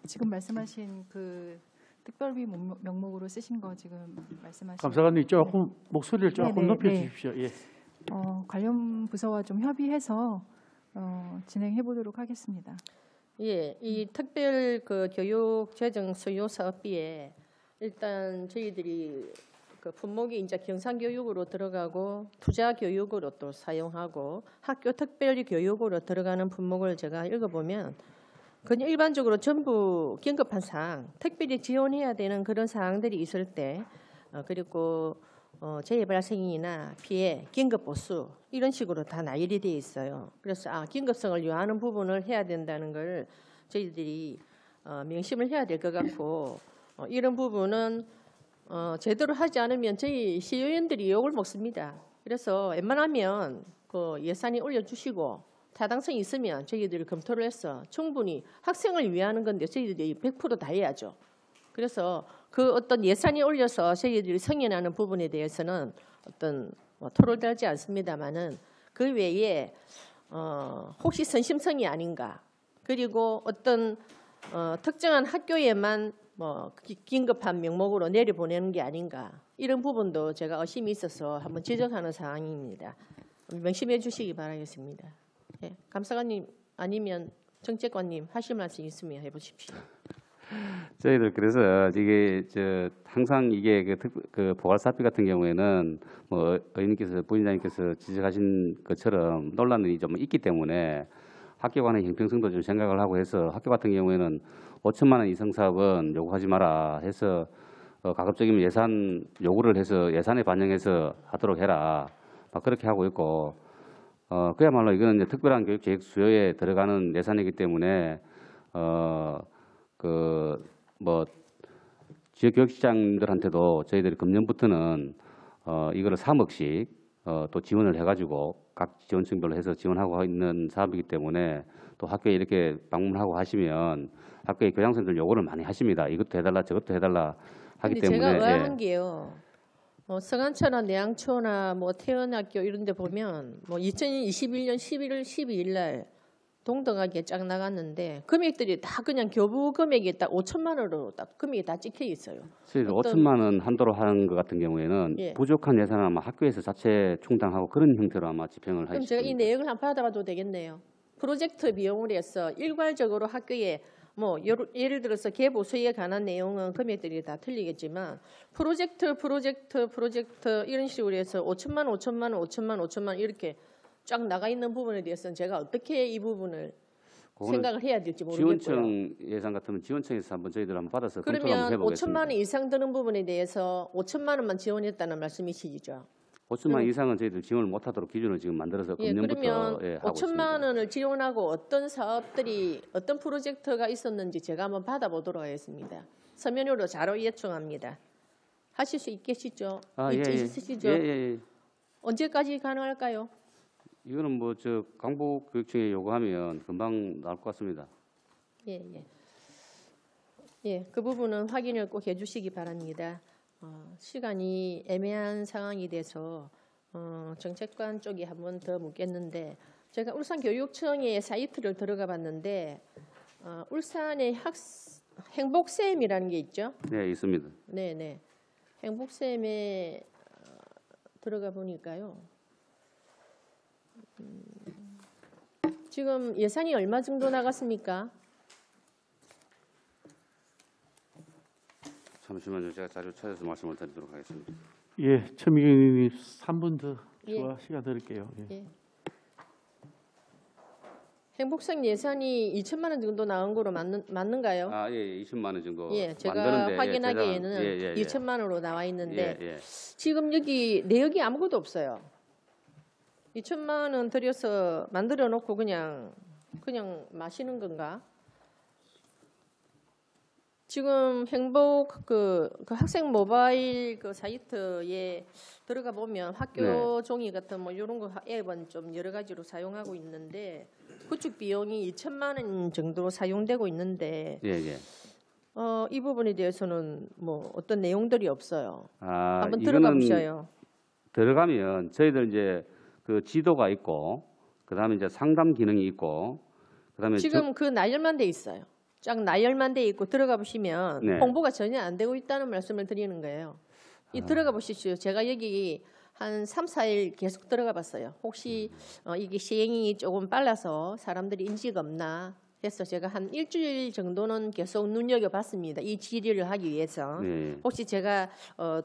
지금 말씀하신 그 특별비 명목으로 쓰신 거 지금 말씀하신 감사관님 조금 목소리를 조금 네네, 높여주십시오. 예. 관련 부서와 좀 협의해서 진행해 보도록 하겠습니다. 예, 이 특별 교육 재정 수요 사업비에 일단 저희들이 그 품목이 이제 경상교육으로 들어가고 투자 교육으로 또 사용하고 학교 특별 교육으로 들어가는 품목을 제가 읽어보면 그냥 일반적으로 전부 긴급한 사항, 특별히 지원해야 되는 그런 사항들이 있을 때 그리고 재해 발생이나 피해, 긴급 보수 이런 식으로 다 나열이 돼 있어요. 그래서 긴급성을 요하는 부분을 해야 된다는 걸 저희들이 명심을 해야 될 것 같고 이런 부분은 제대로 하지 않으면 저희 시의원들이 욕을 먹습니다. 그래서 웬만하면 그 예산이 올려주시고 타당성이 있으면 저희들이 검토를 해서 충분히 학생을 위하는 건데 저희들이 100% 다 해야죠. 그래서 그 어떤 예산이 올려서 저희들이 승인하는 부분에 대해서는 어떤 토론되지 않습니다만은 그 외에 혹시 선심성이 아닌가 그리고 어떤 특정한 학교에만 뭐 긴급한 명목으로 내려보내는 게 아닌가 이런 부분도 제가 의심이 있어서 한번 지적하는 상황입니다. 명심해 주시기 바라겠습니다. 예, 감사관님 아니면 정책관님 하실 말씀 있으면 해보십시오. 저희들 그래서 이게 항상 이게 그 보궐사업비 같은 경우에는 뭐 의원님께서 부위원장님께서 지적하신 것처럼 논란이 좀 있기 때문에 학교 간의 형평성도 좀 생각을 하고 해서 학교 같은 경우에는 5천만 원 이상 사업은 요구하지 마라 해서 가급적이면 예산 요구를 해서 예산에 반영해서 하도록 해라 막 그렇게 하고 있고 그야말로 이거는 이제 특별한 교육 계획 수요에 들어가는 예산이기 때문에 뭐 지역 교육시장들한테도 저희들이 금년부터는 이거를 3억씩 또 지원을 해가지고 각 지원층별로 해서 지원하고 있는 사업이기 때문에 또 학교에 이렇게 방문하고 하시면 학교의 교장선생님들 요구를 많이 하십니다. 이것도 해달라 저것도 해달라 하기 때문에. 제가 의아한 게요. 성안초나 내양초나 뭐 태연학교 이런 데 보면 뭐 2021년 11월 12일 날 동등하게 쫙 나갔는데 금액들이 다 그냥 교부 금액이 딱 5천만 원으로 딱 금액이 다 찍혀 있어요. 5천만 원 한도로 하는 것 같은 경우에는 예. 부족한 예산은 아마 학교에서 자체 충당하고 그런 형태로 아마 집행을 그럼 하실 제가 이 겁니다. 내용을 한번 받아봐도 되겠네요. 프로젝트 비용을 해서 일괄적으로 학교에 뭐 예를 들어서 개보수에 관한 내용은 금액들이 다 틀리겠지만 프로젝트 이런 식으로 해서 5천만 이렇게 쫙 나가 있는 부분에 대해서는 제가 어떻게 이 부분을 생각을 해야 될지 모르겠고요. 지원청 예산 같으면 지원청에서 한번 저희들 한번 받아서 검토를 한번 그러면 해보겠습니다. 5천만 원 이상 드는 부분에 대해서 5천만 원만 지원했다는 말씀이시죠? 5천만 원 이상은 저희들 지원을 못하도록 기준을 지금 만들어서 예, 금년부터 그러면 하고 5천만 있습니다. 원을 지원하고 어떤 사업들이 어떤 프로젝트가 있었는지 제가 한번 받아보도록 하겠습니다. 서면으로 자료 요청합니다. 하실 수 있겠시죠? 있으시죠? 예. 언제까지 가능할까요? 이거는 뭐 강북교육청에 요구하면 금방 나올 것 같습니다. 예, 그 부분은 확인을 꼭 해주시기 바랍니다. 시간이 애매한 상황이 돼서 정책관 쪽에 한 번 더 묻겠는데 제가 울산교육청의 사이트를 들어가 봤는데 울산의 행복쌤이라는 게 있죠? 네, 있습니다. 네네. 행복쌤에 들어가 보니까요. 지금 예산이 얼마 정도 나갔습니까? 잠시만요. 제가 자료 찾아서 말씀을 드리도록 하겠습니다. 예, 최민경 의원님 3분 더 예. 추가 시간 드릴게요. 예. 예. 행복생 예산이 2천만 원 정도 나온 거로 맞는가요? 아, 예, 20만 원 정도. 예, 제가 만드는데, 확인하기에는 2천만 원으로 나와 있는데 예. 지금 여기 내역이 아무것도 없어요. 2천만 원 들여서 만들어 놓고 그냥 마시는 건가? 지금 행복 그 학생 모바일 그 사이트에 들어가 보면 학교 종이 같은 뭐 이런 거 앱은 좀 여러 가지로 사용하고 있는데 구축 비용이 2천만 원 정도 사용되고 있는데 이 부분에 대해서는 뭐 어떤 내용들이 없어요. 한번 들어가 보셔요. 들어가면 저희들 이제 그 지도가 있고 그다음에 이제 상담 기능이 있고 그다음에 지금 그 나열만 돼 있어요. 쫙 나열만 돼 있고 들어가 보시면 홍보가 전혀 안 되고 있다는 말씀을 드리는 거예요. 들어가 보십시오. 제가 여기 한 3, 4일 계속 들어가 봤어요. 혹시 이게 시행이 조금 빨라서 사람들이 인지가 없나 해서 제가 한 일주일 정도는 계속 눈여겨봤습니다. 이 질의를 하기 위해서. 혹시 제가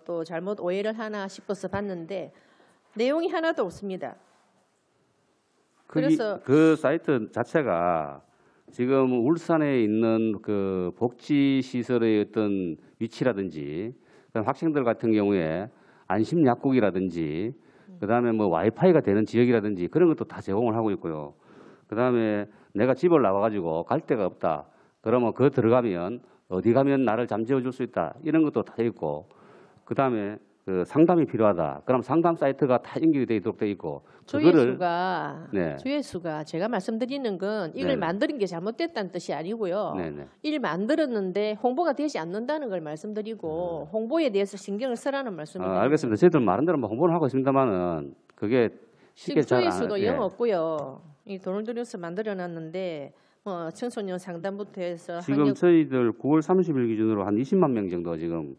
또 잘못 오해를 하나 싶어서 봤는데 내용이 하나도 없습니다. 그래서 그 사이트 자체가 지금 울산에 있는 그 복지 시설의 어떤 위치라든지 학생들 같은 경우에 안심 약국이라든지 그다음에 뭐 와이파이가 되는 지역이라든지 그런 것도 다 제공을 하고 있고요. 그다음에 내가 집을 나와 가지고 갈 데가 없다. 그러면 그 들어가면 어디 가면 나를 잠재워 줄 수 있다. 이런 것도 다 있고. 그다음에 그 상담이 필요하다. 그럼 상담 사이트가 다 연결이 되도록 돼 있고. 조회수가 제가 말씀드리는 건 이걸 만드는 게 잘못됐다는 뜻이 아니고요. 이를 만들었는데 홍보가 되지 않는다는 걸 말씀드리고 홍보에 대해서 신경을 쓰라는 말씀입니다. 알겠습니다. 저희들 많은 데로 홍보를 하고 있습니다만은 그게 쉽게 지금 잘 조회수도 영 없고요. 이 돈을 들여서 만들어놨는데 청소년 상담부터 해서 지금 학력 저희들 9월 30일 기준으로 한 20만 명 정도 지금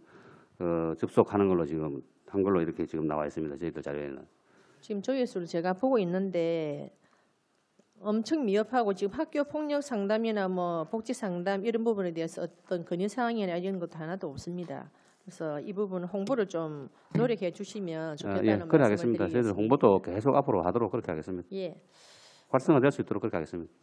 접속하는 걸로 지금 한 걸로 이렇게 지금 나와 있습니다. 저희들 자료에는. 지금 조회수를 제가 보고 있는데 엄청 미흡하고 지금 학교 폭력 상담이나 뭐 복지 상담 이런 부분에 대해서 어떤 건의 사항이나 이런 것도 하나도 없습니다. 그래서 이 부분 홍보를 좀 노력해 주시면 좋겠다는 예, 그래 말씀을 하겠습니다. 저희들 드리겠습니다. 홍보도 계속 앞으로 하도록 그렇게 하겠습니다. 예. 활성화될 수 있도록 그렇게 하겠습니다.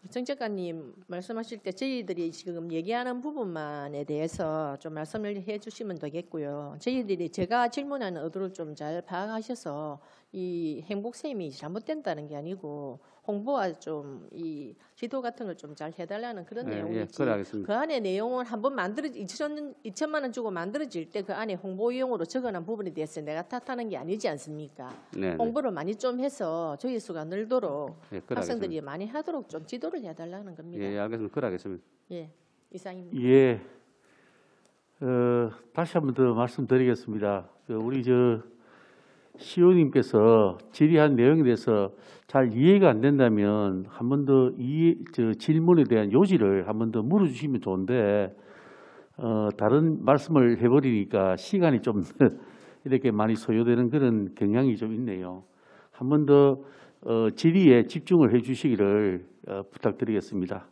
정 작가님 말씀하실 때 저희들이 지금 얘기하는 부분만에 대해서 좀 말씀을 해주시면 되겠고요. 저희들이 제가 질문하는 의도를 좀 잘 파악하셔서 이 행복셈이 잘못된다는 게 아니고 홍보와 좀 이 지도 같은 걸 좀 잘 해달라는 그런 예, 내용이지. 그래 하겠습니다. 그 안에 내용을 한번 2천만 원 주고 만들어질 때 그 안에 홍보용으로 적어놓은 부분에 대해서 내가 탓하는 게 아니지 않습니까? 네, 네. 홍보를 많이 좀 해서 조회 수가 늘도록 예, 그래 학생들이 하겠습니다. 많이 하도록 좀 지도를 해달라는 겁니다. 예, 알겠습니다. 그래 하겠습니다. 예, 이상입니다. 예. 다시 한 번 더 말씀드리겠습니다. 우리 시호님께서 질의한 내용에 대해서 잘 이해가 안 된다면 한 번 더 질문에 대한 요지를 한 번 더 물어주시면 좋은데 다른 말씀을 해버리니까 시간이 좀 이렇게 많이 소요되는 그런 경향이 좀 있네요. 한 번 더 질의에 집중을 해주시기를 부탁드리겠습니다.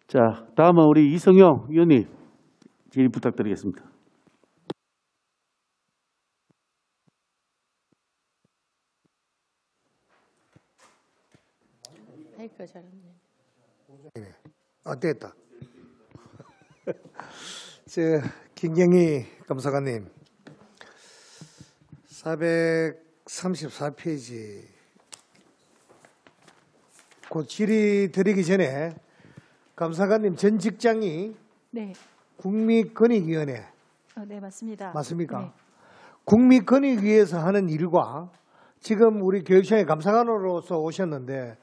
자, 다음은 우리 이성영 위원님 질의 부탁드리겠습니다. 아이고 잘했네. 됐다. 김경희 감사관님, 434페이지 그 질의 드리기 전에 감사관님 전 직장이 네, 국민권익위원회 네 맞습니다. 맞습니까? 네. 국민권익위에서 하는 일과 지금 우리 교육청의 감사관으로서 오셨는데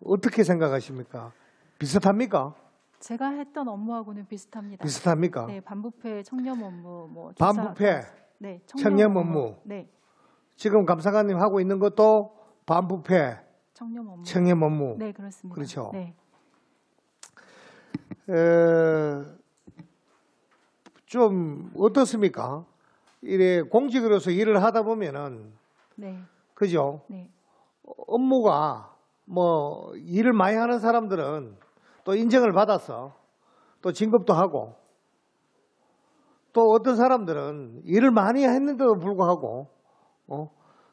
어떻게 생각하십니까? 비슷합니까? 제가 했던 업무하고는 비슷합니다. 비슷합니까? 네, 반부패 청렴 업무, 뭐 반부패 네, 청렴 업무. 네, 지금 감사관님 하고 있는 것도 반부패 청렴 업무. 청렴 업무. 네, 그렇습니다. 그렇죠. 네, 좀 어떻습니까? 이래 공직으로서 일을 하다 보면은 네, 그죠? 네, 업무가 뭐 일을 많이 하는 사람들은 또 인정을 받아서 또 진급도 하고 또 어떤 사람들은 일을 많이 했는데도 불구하고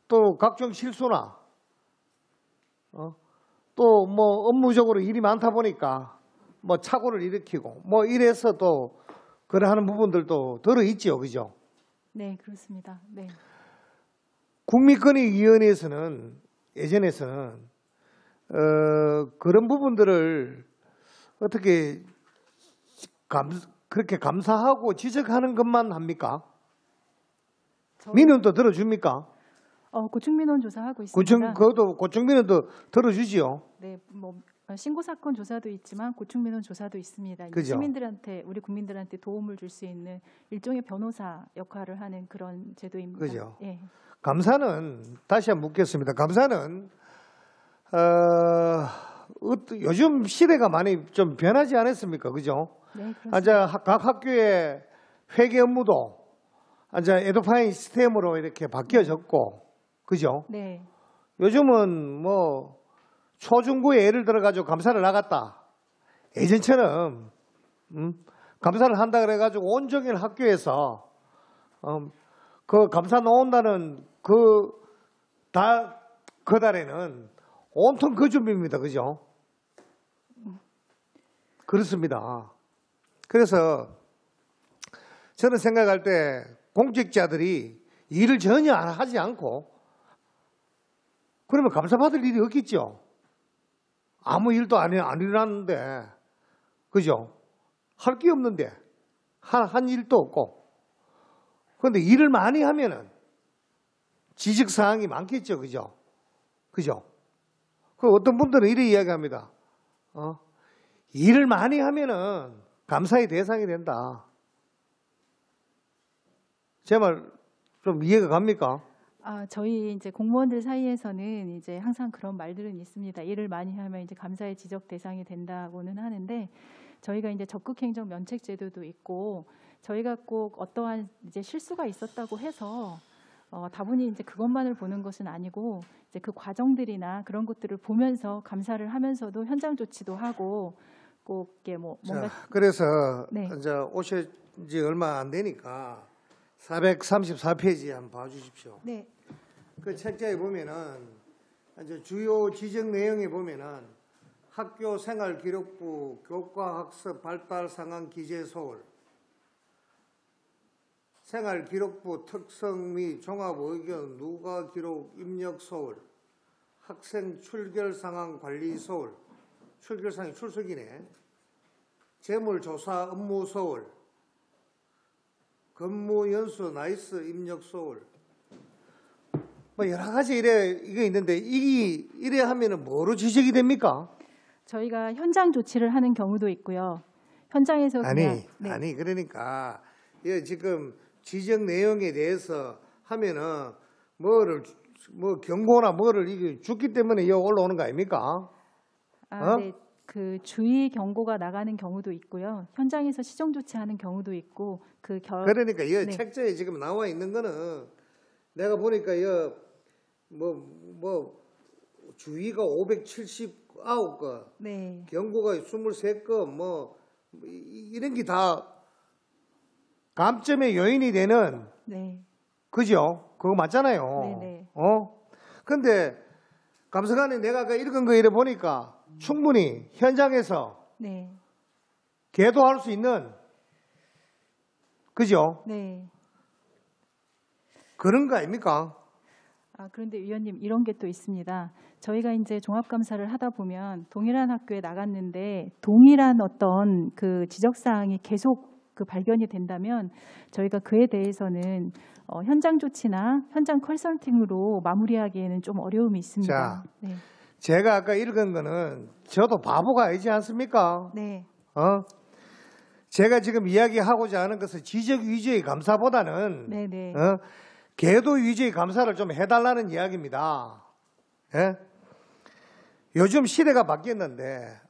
또 각종 실수나 또 뭐 업무적으로 일이 많다 보니까 뭐 착오를 일으키고 뭐 이래서 또 그래 하는 부분들도 들어있죠. 그죠? 네, 그렇습니다. 네, 국민권익위원회에서는 예전에서는 그런 부분들을 어떻게 그렇게 감사하고 지적하는 것만 합니까? 민원도 들어줍니까? 고충민원 조사하고 있습니다. 고충민원도 들어주지요. 네, 뭐 신고 사건 조사도 있지만 고충민원 조사도 있습니다. 이제 그죠. 시민들한테 우리 국민들한테 도움을 줄 수 있는 일종의 변호사 역할을 하는 그런 제도입니다. 그죠. 예. 감사는 다시 한번 묻겠습니다. 감사는 요즘 시대가 많이 좀 변하지 않았습니까? 그죠? 네, 그렇습니다. 각 학교의 회계 업무도 에듀파인 시스템으로 이렇게 바뀌어졌고, 그죠? 네, 요즘은 뭐 초중고에 예를 들어 가지고 감사를 나갔다. 예전처럼 감사를 한다 그래 가지고 온종일 학교에서 그 감사 나온다는 그 달에는 온통 그 준비입니다. 그죠? 그렇습니다. 그래서 저는 생각할 때 공직자들이 일을 전혀 하지 않고 그러면 감사받을 일이 없겠죠. 아무 일도 안 일어났는데, 그죠? 할 게 없는데, 한 일도 없고. 그런데 일을 많이 하면은 지적사항이 많겠죠. 그죠? 그죠? 그 어떤 분들은 이렇게 이야기합니다. 일을 많이 하면은 감사의 대상이 된다. 제 말 좀 이해가 갑니까? 저희 이제 공무원들 사이에서는 이제 항상 그런 말들은 있습니다. 일을 많이 하면 이제 감사의 지적 대상이 된다고는 하는데 저희가 이제 적극행정 면책 제도도 있고 저희가 꼭 어떠한 이제 실수가 있었다고 해서 다분히 이제 그것만을 보는 것은 아니고 이제 그 과정들이나 그런 것들을 보면서 감사를 하면서도 현장 조치도 하고 꼭 이게 뭐 뭔가 그래서 네. 이제 오신 지 얼마 안 되니까 434페이지 한번 봐주십시오. 네. 그 책자에 보면은 이제 주요 지적 내용에 보면은 학교 생활기록부 교과학습 발달 상황 기재 소홀, 생활기록부 특성 및 종합 의견 누가 기록 입력 소홀, 학생 출결 상황 관리 소홀, 출결 상황이 출석이네. 재물조사 업무 소홀, 근무 연수 나이스 입력 소홀. 뭐 여러 가지 이게 있는데 이래 하면은 뭐로 지적이 됩니까? 저희가 현장 조치를 하는 경우도 있고요. 현장에서 그냥 아니 그러니까 지금 지적 내용에 대해서 하면은 뭐 경고나 뭐를 이게 죽기 때문에 여기 올라오는 거 아닙니까? 네. 그 주의 경고가 나가는 경우도 있고요. 현장에서 시정 조치하는 경우도 있고 그러니까 이 네. 책자에 지금 나와 있는 거는 내가 보니까 뭐 주의가 579건, 네. 경고가 23건, 뭐 이런 게 다 감점의 요인이 되는 네. 그죠? 그거 맞잖아요. 네네. 근데 감사관에 내가 아까 읽은 거 이래 보니까 충분히 현장에서 네. 계도할 수 있는 그죠? 네. 그런 거 아닙니까? 그런데 위원님 이런 게 또 있습니다. 저희가 이제 종합감사를 하다 보면 동일한 학교에 나갔는데 동일한 어떤 그 지적사항이 계속 그 발견이 된다면 저희가 그에 대해서는 현장 조치나 현장 컨설팅으로 마무리하기에는 좀 어려움이 있습니다. 자, 네. 제가 아까 읽은 거는 저도 바보가 아니지 않습니까? 네. 제가 지금 이야기하고자 하는 것은 지적 위주의 감사보다는 네네. 계도 위주의 감사를 좀 해달라는 이야기입니다. 예? 요즘 시대가 바뀌었는데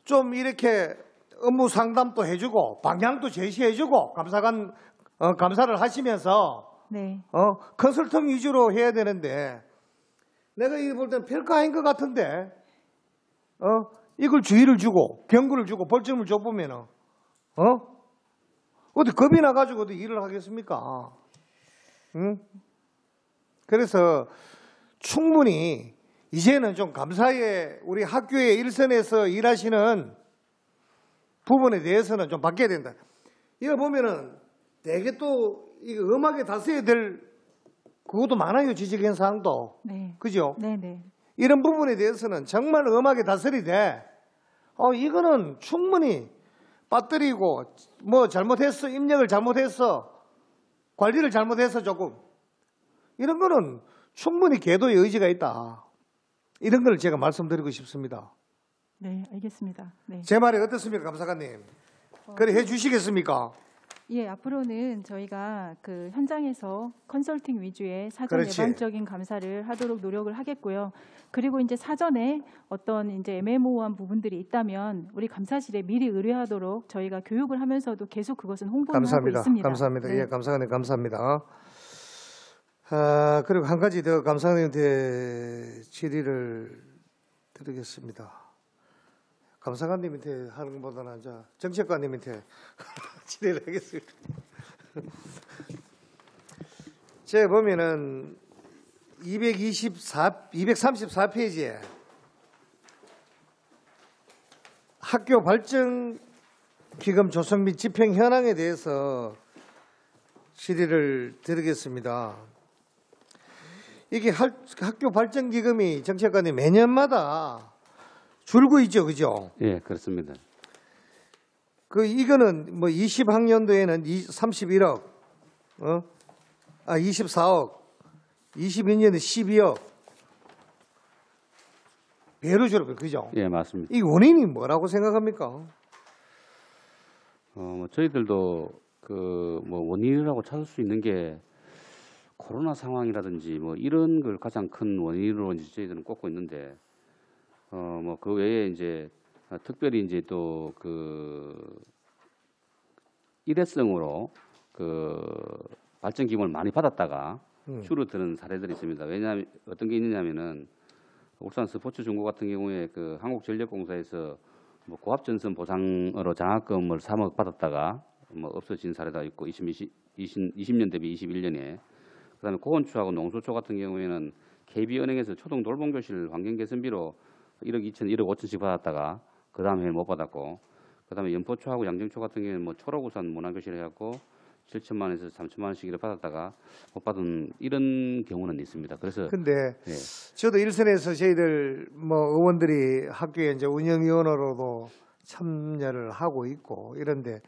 좀 이렇게 업무 상담도 해주고 방향도 제시해주고 감사관 감사를 하시면서 네. 컨설팅 위주로 해야 되는데 내가 이거 볼 때는 별거 아닌 것 같은데 이걸 주의를 주고 경고를 주고 벌점을 줘보면은 어디 겁이 나가지고 어디 일을 하겠습니까? 응? 그래서 충분히 이제는 좀 감사에 우리 학교의 일선에서 일하시는 부분에 대해서는 좀 바뀌어야 된다. 이거 보면은 되게 또 이거 음악에 다 써야 될 그것도 많아요. 지적인 사항도. 네. 그죠? 네네. 이런 부분에 대해서는 정말 음악에 다스리되 이거는 충분히 빠뜨리고 뭐 잘못했어, 입력을 잘못했어, 관리를 잘못해서 조금 이런 거는 충분히 계도의 의지가 있다. 이런 걸 제가 말씀드리고 싶습니다. 네, 알겠습니다. 네. 제 말이 어떻습니까, 감사관님? 그래 해 주시겠습니까? 예, 앞으로는 저희가 그 현장에서 컨설팅 위주의 사전 그렇지. 예방적인 감사를 하도록 노력을 하겠고요. 그리고 이제 사전에 어떤 이제 애매모호한 부분들이 있다면 우리 감사실에 미리 의뢰하도록 저희가 교육을 하면서도 계속 그것은 홍보를 하고 있습니다. 감사합니다. 네. 예, 감사관님 감사합니다. 그리고 한 가지 더 감사관님한테 질의를 드리겠습니다. 감사관님한테 하는 것보다는 정책관님한테 질의를 하겠습니다. 제가 보면은 234페이지에 학교 발전 기금 조성 및 집행 현황에 대해서 질의를 드리겠습니다. 이게 학교 발전 기금이 정책관이 매년마다 줄고 있죠, 그죠? 예, 그렇습니다. 이거는 뭐 20학년도에는 31억, 24억, 22년에 12억 배로 줄었고, 그죠? 예, 맞습니다. 이 원인이 뭐라고 생각합니까? 저희들도 원인이라고 찾을 수 있는 게 코로나 상황이라든지 뭐 이런 걸 가장 큰 원인으로 이제 저희들은 꼽고 있는데 뭐 그 외에 이제 특별히 이제 또 그 일회성으로 그 발전 기금을 많이 받았다가 줄어드는 사례들이 있습니다. 왜냐하면 어떤 게 있느냐면은 울산 스포츠중고 같은 경우에 그 한국전력공사에서 뭐 고압전선 보상으로 장학금을 3억 받았다가 뭐 없어진 사례도 있고 20년 대비 21년에 그다음에 고건초하고 농소초 같은 경우에는 KB은행에서 초등 돌봄교실 환경개선비로 1억 2천, 1억 5천씩 받았다가 그 다음 해에 못 받았고 그다음에 연포초하고 양정초 같은 경우에는 뭐 초록우산 문화교실 해갖고 7천만 원에서 3천만 원씩을 받았다가 못 받은 이런 경우는 있습니다. 그래서 근데 예. 저도 일선에서 저희들 뭐 의원들이 학교에 이제 운영위원으로도 참여를 하고 있고 이런데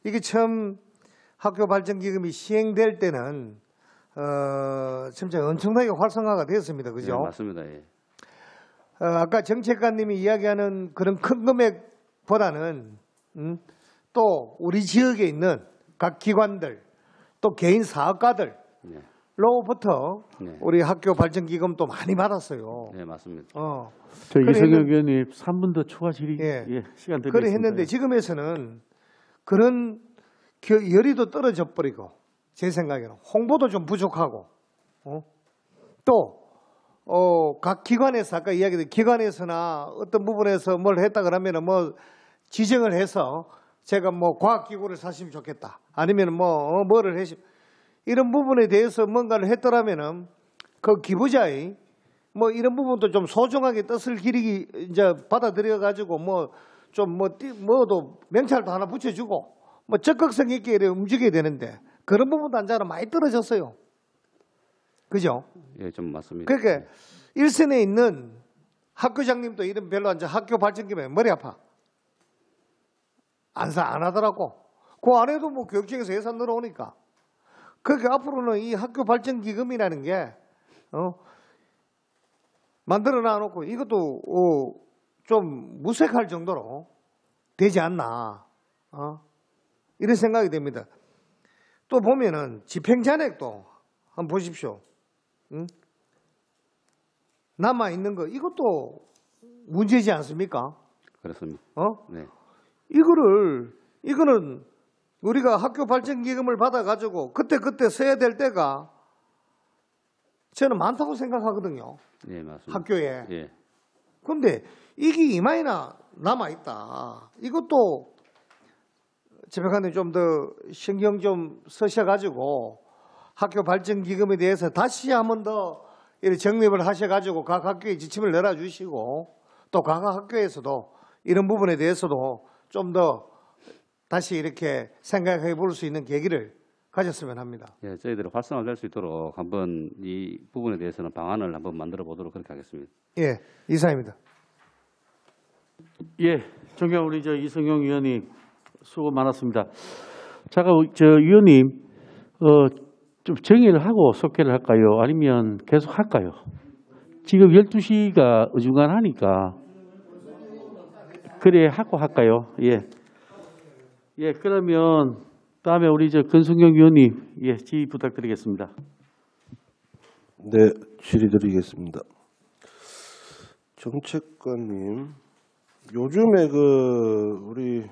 이게 처음 학교 발전 기금이 시행될 때는 진짜 엄청나게 활성화가 되었습니다. 그죠? 네, 맞습니다. 예. 아까 정책관님이 이야기하는 그런 큰 금액보다는 또 우리 지역에 있는 각 기관들 또 개인 사업가들로부터 네. 우리 학교 발전 기금도 많이 받았어요. 네, 맞습니다. 저 그래 이성혁 했는- 의원님 3분 더 추가 질의 예. 시간 드리겠습니다. 그래 했는데 지금에서는 그런 열의도 떨어져 버리고 제 생각에는 홍보도 좀 부족하고 또 각 기관에서 아까 이야기했던 기관에서나 어떤 부분에서 뭘 했다 그러면은 뭐 지정을 해서 제가 뭐 과학기구를 사시면 좋겠다 아니면 뭐 뭐를 해시 이런 부분에 대해서 뭔가를 했더라면은 그 기부자의 뭐 이런 부분도 좀 소중하게 뜻을 기리기 이제 받아들여 가지고 뭐 좀 뭐도 명찰도 하나 붙여주고 뭐 적극성 있게 이렇게 움직여야 되는데 그런 부분도 한자는 많이 떨어졌어요. 그죠? 예, 좀 맞습니다. 그러니까 일선에 있는 학교장님도 이런 별로 이제 학교 발전기금에 머리 아파. 안 하더라고. 그 안에도 뭐 교육청에서 예산 늘어오니까. 그러니까 앞으로는 이 학교 발전기금이라는 게 만들어 놔놓고 이것도 좀 무색할 정도로 되지 않나. 이런 생각이 됩니다. 또 보면은 집행잔액도 한번 보십시오. 남아 있는 거 이것도 문제지 않습니까? 그렇습니다. 네. 이거는 우리가 학교 발전 기금을 받아 가지고 그때 써야 될 때가 저는 많다고 생각하거든요. 네, 맞습니다. 학교에. 예. 그런데 이게 이마이나 남아 있다. 이것도 재백관님 좀 더 신경 좀 쓰셔 가지고 학교 발전 기금에 대해서 다시 한번 더 이렇게 정립을 하셔 가지고 각 학교에 지침을 내려 주시고 또 각 학교에서도 이런 부분에 대해서도 좀 더 다시 이렇게 생각해 볼 수 있는 계기를 가졌으면 합니다. 예, 저희들이 활성화될 수 있도록 한번 이 부분에 대해서는 방안을 한번 만들어 보도록 그렇게 하겠습니다. 예, 이상입니다. 예, 존경 우리 이성용 의원님 수고 많았습니다. 잠깐 의원님 좀 정의를 하고 속회를 할까요? 아니면 계속 할까요? 지금 12시가 어중간하니까 그래 하고 할까요? 예. 예, 그러면 다음에 우리 권성경 의원님 지휘 부탁드리겠습니다. 네, 질의드리겠습니다. 정책관님, 요즘에 우리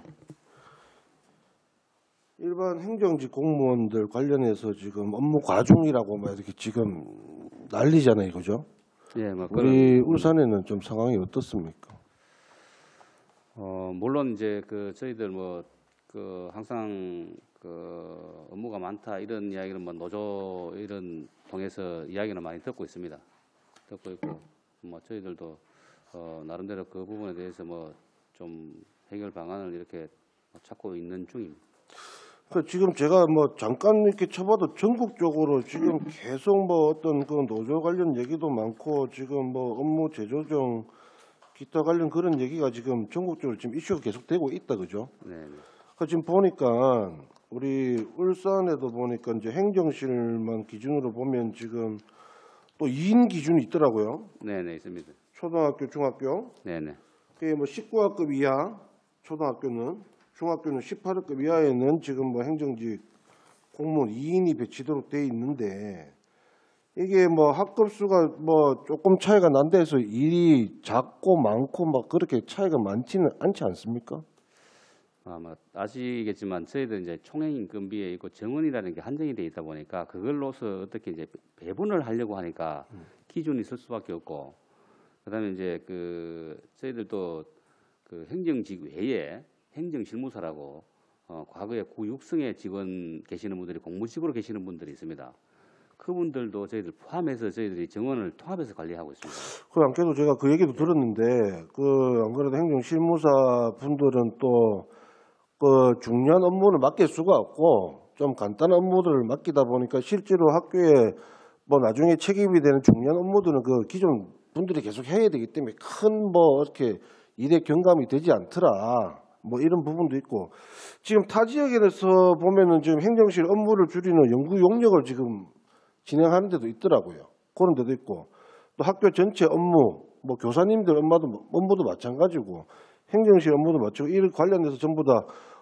일반 행정직 공무원들 관련해서 지금 업무 과중이라고 막 이렇게 지금 난리잖아요, 그죠? 예, 뭐 우리 울산에는 좀 상황이 어떻습니까? 물론 이제 저희들 항상 업무가 많다 이런 이야기는 뭐 노조 이런 통해서 이야기는 많이 듣고 있습니다. 듣고 있고 뭐 저희들도 나름대로 그 부분에 대해서 좀 해결 방안을 이렇게 찾고 있는 중입니다. 지금 제가 잠깐 이렇게 쳐봐도 전국적으로 지금 계속 어떤 노조 관련 얘기도 많고 지금 업무 재조정 기타 관련 그런 얘기가 지금 전국적으로 지금 이슈가 계속되고 있다, 그죠? 네. 지금 보니까 우리 울산에도 보니까 이제 행정실만 기준으로 보면 지금 또 2인 기준이 있더라고요. 네, 있습니다. 초등학교, 중학교. 네. 그게 19학급 이하 초등학교는 중학교는 18학급 이하에는 지금 행정직 공무원 2인이 배치도록 돼 있는데 이게 뭐 학급 수가 뭐 조금 차이가 난다 해서 일이 작고 많고 막 그렇게 차이가 많지는 않지 않습니까? 아마 아시겠지만 저희들 이제 총행 인건비에 있고 정원이라는 게 한정이 돼 있다 보니까 그걸로서 어떻게 이제 배분을 하려고 하니까 기준이 있을 수밖에 없고, 그다음에 이제 그 저희들도 그 행정직 외에 행정실무사라고 과거에 구육성에 직원 계시는 분들이 공무직으로 계시는 분들이 있습니다. 그분들도 저희들 포함해서 저희들이 정원을 통합해서 관리하고 있습니다. 그 안께도 제가 그 얘기도 들었는데 그 안 그래도 행정실무사 분들은 또 그 중요한 업무를 맡길 수가 없고 좀 간단한 업무들을 맡기다 보니까 실제로 학교에 뭐 나중에 책임이 되는 중요한 업무들은 그 기존 분들이 계속 해야 되기 때문에 큰 뭐 이렇게 일에 경감이 되지 않더라. 뭐 이런 부분도 있고, 지금 타 지역에서 보면은 지금 행정실 업무를 줄이는 연구 용역을 지금 진행하는 데도 있더라고요. 그런 데도 있고, 또 학교 전체 업무, 뭐 교사님들 업무도 마찬가지고 행정실 업무도 마찬가지고 이 관련해서 전부 다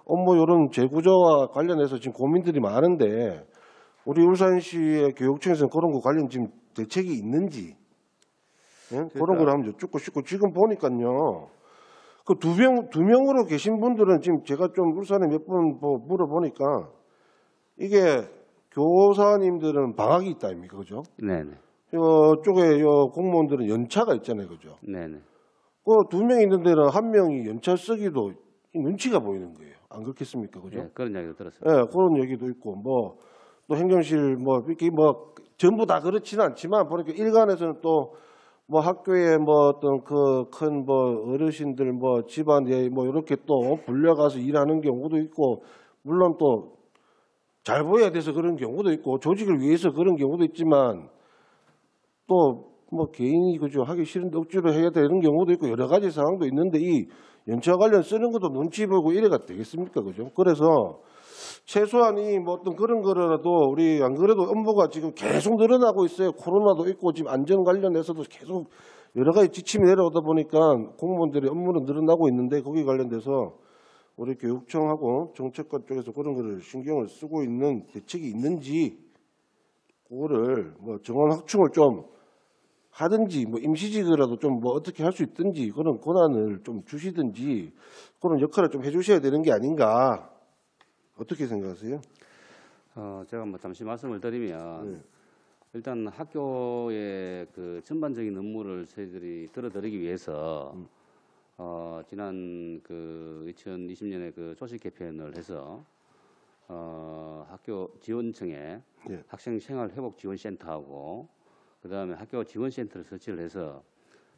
업무 이런 재구조와 관련해서 지금 고민들이 많은데 우리 울산시의 교육청에서는 그런 거 관련 지금 대책이 있는지, 예? 그런 걸 한번 여쭙고 싶고, 지금 보니까요. 그 두 명으로 계신 분들은 지금 제가 좀 울산에 몇 번 뭐 물어보니까 이게 교사님들은 방학이 있다 아닙니까, 그죠? 네네. 쪽에 공무원들은 연차가 있잖아요, 그죠? 네네. 그 두 명 있는 데는 한 명이 연차 쓰기도 눈치가 보이는 거예요. 안 그렇겠습니까, 그죠? 네, 그런 이야기도 들었습니다. 예, 그런 얘기도 있고, 뭐 또 행정실 뭐 이렇게 뭐 전부 다 그렇지는 않지만 보니까 일간에서는 또 뭐 학교에 뭐 어떤 그 큰 뭐 어르신들 뭐 집안에 뭐 이렇게 또 불려가서 일하는 경우도 있고, 물론 또 잘 보여야 돼서 그런 경우도 있고 조직을 위해서 그런 경우도 있지만 또 뭐 개인이 그죠 하기 싫은데 억지로 해야 되는 경우도 있고 여러 가지 상황도 있는데 이 연차 관련 쓰는 것도 눈치 보고 이래가 되겠습니까, 그죠? 그래서 최소한 이 뭐 어떤 그런 거라도 우리 안 그래도 업무가 지금 계속 늘어나고 있어요. 코로나도 있고 지금 안전 관련해서도 계속 여러 가지 지침이 내려오다 보니까 공무원들의 업무는 늘어나고 있는데 거기 관련돼서 우리 교육청하고 정책관 쪽에서 그런 거를 신경을 쓰고 있는 대책이 있는지 그거를 뭐 정원 확충을 좀 하든지 뭐 임시직이라도 좀 뭐 어떻게 할 수 있든지 그런 권한을 좀 주시든지 그런 역할을 좀 해주셔야 되는 게 아닌가. 어떻게 생각하세요? 제가 뭐 잠시 말씀을 드리면 일단 학교의 그 전반적인 업무를 저희들이 들어드리기 위해서 지난 그 2020년에 그 조직 개편을 해서 학교 지원청에 학생 생활 회복 지원 센터하고 그다음에 학교 지원 센터를 설치를 해서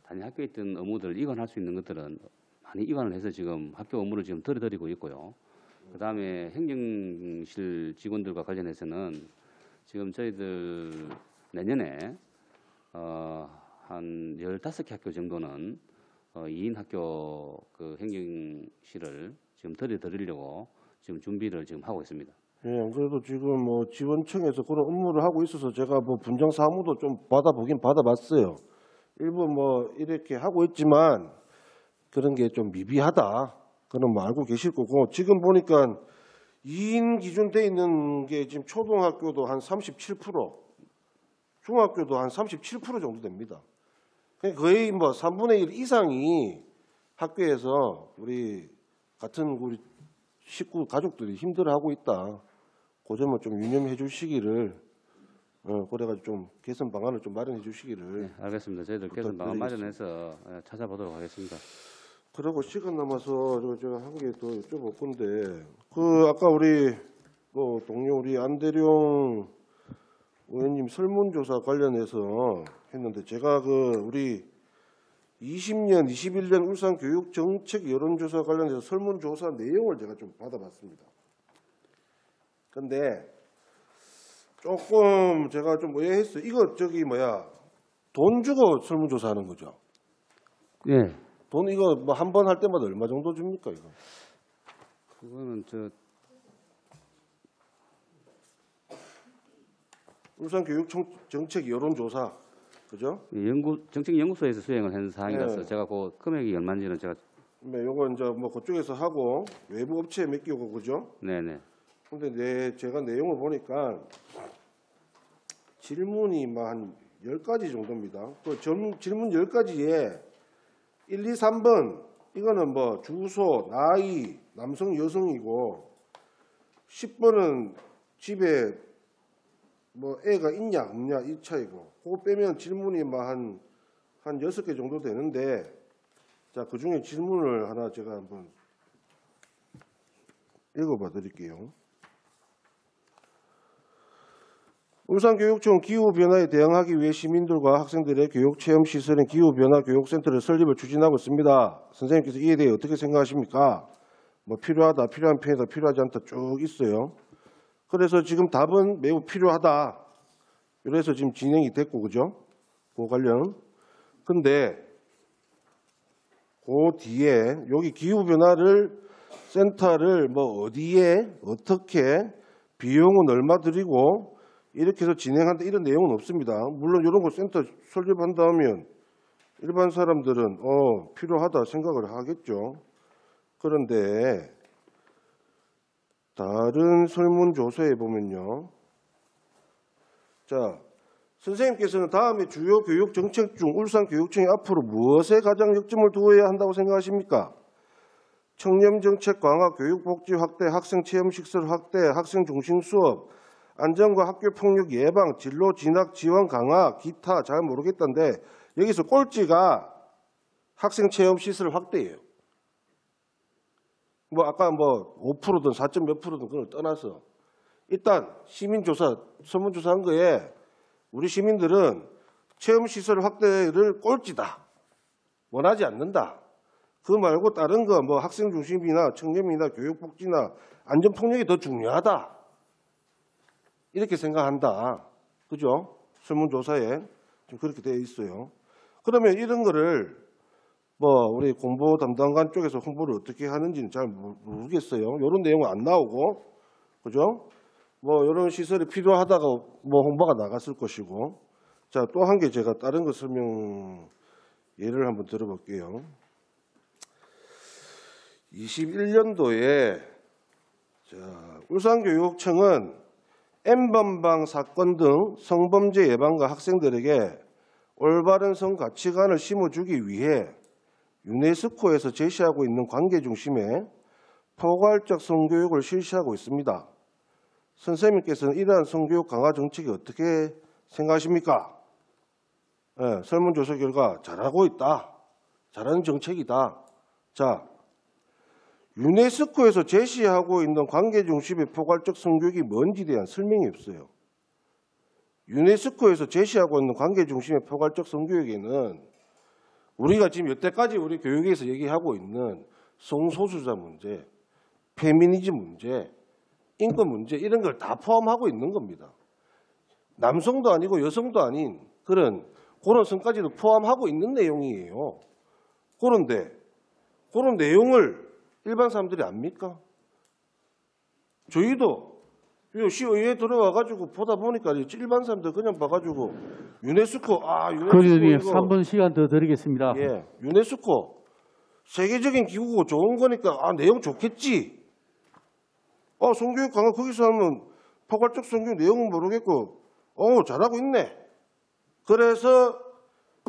단위 학교에 있던 업무들을 이관할 수 있는 것들은 많이 이관을 해서 지금 학교 업무를 지금 들어드리고 있고요. 그다음에 행정실 직원들과 관련해서는 지금 저희들 내년에 한 15개 학교 정도는 2인 학교 그 행정실을 지금 들여드리려고 지금 준비를 지금 하고 있습니다. 예, 그래도 지금 뭐 지원청에서 그런 업무를 하고 있어서 제가 뭐 분정 사무도 좀 받아보긴 받아봤어요. 일부 뭐 이렇게 하고 있지만 그런 게 좀 미비하다. 그런 뭐 알고 계실 거고, 지금 보니까 2인 기준 돼 있는 게 지금 초등학교도 한 37%, 중학교도 한 37% 정도 됩니다. 거의 뭐 3분의 1 이상이 학교에서 우리 같은 우리 식구 가족들이 힘들어하고 있다. 그 점을 좀 유념해 주시기를, 그래가지고 좀 개선 방안을 좀 마련해 주시기를. 네, 알겠습니다. 저희들 개선 방안 마련해서 찾아보도록 하겠습니다. 그리고 시간 남아서 제가 한 개 더 여쭤볼 건데, 그 아까 우리 동료 우리 안대룡 의원님 설문조사 관련해서 했는데 제가 그 우리 20년, 21년 울산 교육 정책 여론조사 관련해서 설문조사 내용을 제가 좀 받아봤습니다. 근데 조금 제가 좀 의아했어요. 이거 돈 주고 설문조사하는 거죠? 네. 돈 이거 뭐 한 번 할 때마다 얼마 정도 줍니까 이거? 그거는 울산 교육 정책 여론조사, 그죠? 정책연구소에서 수행을 한 사항이라서 네. 제가 그 금액이 얼마인지는 제가 네, 요거 이제 뭐 그쪽에서 하고 외부 업체에 맡기고 그죠? 네네. 근데 제가 내용을 보니까 질문이 한 10가지 정도입니다. 그 질문 10가지에 1, 2, 3번 이거는 뭐 주소, 나이, 남성, 여성이고 10번은 집에 뭐 애가 있냐 없냐 이 차이고 그거 빼면 질문이 한 6개 정도 되는데 자, 그중에 질문을 하나 제가 한번 읽어봐 드릴게요. 울산교육청 기후변화에 대응하기 위해 시민들과 학생들의 교육체험시설인 기후변화 교육센터를 설립을 추진하고 있습니다. 선생님께서 이에 대해 어떻게 생각하십니까? 뭐 필요하다, 필요한 편이다, 필요하지 않다 쭉 있어요. 그래서 지금 답은 매우 필요하다. 이래서 지금 진행이 됐고, 그죠? 그 관련. 근데 그 뒤에 여기 기후변화를 센터를 뭐 어디에 어떻게 비용은 얼마 들이고 이렇게 해서 진행한다 이런 내용은 없습니다. 물론 이런 거 센터 설립한다면 일반 사람들은 필요하다 생각을 하겠죠. 그런데 다른 설문조사에 보면요. 자, 선생님께서는 다음에 주요 교육 정책 중 울산교육청이 앞으로 무엇에 가장 역점을 두어야 한다고 생각하십니까? 청렴정책 강화, 교육복지 확대, 학생체험시설 확대, 학생 중심 수업, 안전과 학교폭력 예방, 진로 진학 지원 강화, 기타 잘 모르겠던데 여기서 꼴찌가 학생체험시설 확대예요. 뭐 아까 5%든 4점 몇 %든 그걸 떠나서 일단 시민조사, 설문조사한 거에 우리 시민들은 체험시설 확대를 꼴찌다. 원하지 않는다. 그 말고 다른 거 학생 중심이나 청렴이나 교육복지나 안전폭력이 더 중요하다. 이렇게 생각한다. 그죠? 설문조사에 좀 그렇게 되어 있어요. 그러면 이런 거를 우리 공보 담당관 쪽에서 홍보를 어떻게 하는지는 잘 모르겠어요. 이런 내용은 안 나오고, 그죠? 이런 시설이 필요하다가 홍보가 나갔을 것이고. 자, 또 한 개 제가 다른 거 설명 예를 한번 들어볼게요. 21년도에 울산교육청은 N번방 사건 등 성범죄 예방과 학생들에게 올바른 성 가치관을 심어주기 위해 유네스코에서 제시하고 있는 관계 중심의 포괄적 성교육을 실시하고 있습니다. 선생님께서는 이러한 성교육 강화 정책이 어떻게 생각하십니까? 네, 설문조사 결과 잘하고 있다. 잘하는 정책이다. 자, 유네스코에서 제시하고 있는 관계 중심의 포괄적 성교육이 뭔지에 대한 설명이 없어요. 유네스코에서 제시하고 있는 관계 중심의 포괄적 성교육에는 우리가 지금 여태까지 우리 교육에서 얘기하고 있는 성소수자 문제, 페미니즘 문제, 인권 문제 이런 걸 다 포함하고 있는 겁니다. 남성도 아니고 여성도 아닌 그런 성까지도 포함하고 있는 내용이에요. 그런데 그런 내용을 일반 사람들이 압니까? 저희도 시의회에 들어와가지고 보다 보니까 일반 사람들 그냥 봐가지고 유네스코 의원님 3분 시간 더 드리겠습니다. 예, 유네스코 세계적인 기구고 좋은 거니까 내용 좋겠지. 성교육 강화 거기서 하면 포괄적 성교육 내용은 모르겠고 잘하고 있네. 그래서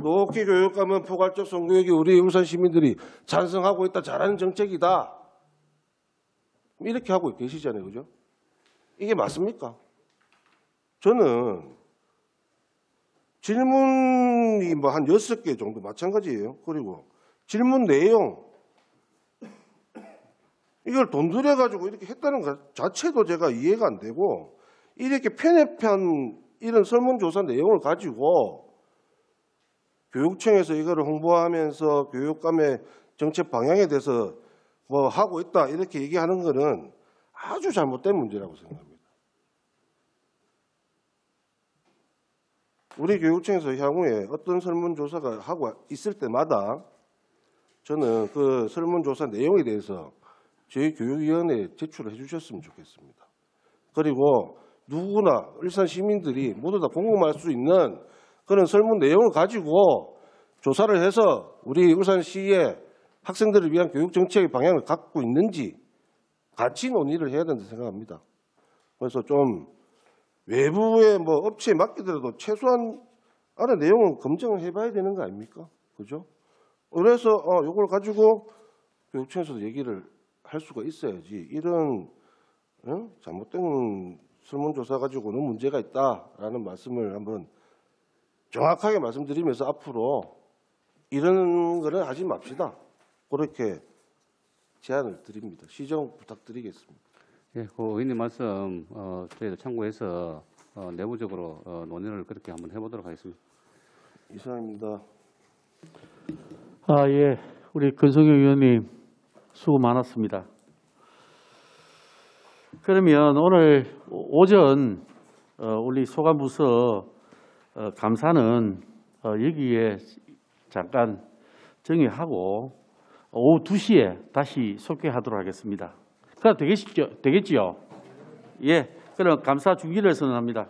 높게 교육하면 포괄적 성교육이 우리 울산 시민들이 찬성하고 있다. 잘하는 정책이다. 이렇게 하고 계시잖아요. 그죠? 이게 맞습니까? 저는 질문이 한 6개 정도 마찬가지예요. 그리고 질문 내용 이걸 돈 들여가지고 이렇게 했다는 것 자체도 제가 이해가 안 되고 이렇게 편협한 이런 설문조사 내용을 가지고 교육청에서 이거를 홍보하면서 교육감의 정책 방향에 대해서 하고 있다 이렇게 얘기하는 거는 아주 잘못된 문제라고 생각합니다. 우리 교육청에서 향후에 어떤 설문조사가 하고 있을 때마다 저는 그 설문조사 내용에 대해서 저희 교육위원회에 제출을 해주셨으면 좋겠습니다. 그리고 누구나 울산 시민들이 모두 다 궁금할 수 있는 그런 설문 내용을 가지고 조사를 해서 우리 울산시의 학생들을 위한 교육 정책의 방향을 갖고 있는지 같이 논의를 해야 된다고 생각합니다. 그래서 좀 외부의 뭐 업체에 맡기더라도 최소한 안에 내용은 검증을 해봐야 되는 거 아닙니까? 그죠? 그래서 이걸 가지고 교육청에서도 얘기를 할 수가 있어야지. 이런 잘못된 설문조사 가지고는 문제가 있다라는 말씀을 한번 정확하게 말씀드리면서 앞으로 이런 거는 하지 맙시다. 그렇게 제안을 드립니다. 시정 부탁드리겠습니다. 예, 그 의원님 말씀 저희도 참고해서 내부적으로 논의를 그렇게 한번 해보도록 하겠습니다. 이상입니다. 예. 우리 권성영 의원님 수고 많았습니다. 그러면 오늘 오전 우리 소관부서 감사는 여기에 잠깐 정의하고 오후 2시에 다시 속개하도록 하겠습니다. 그럼 되겠죠? 예. 그럼 감사 중지를 선언합니다.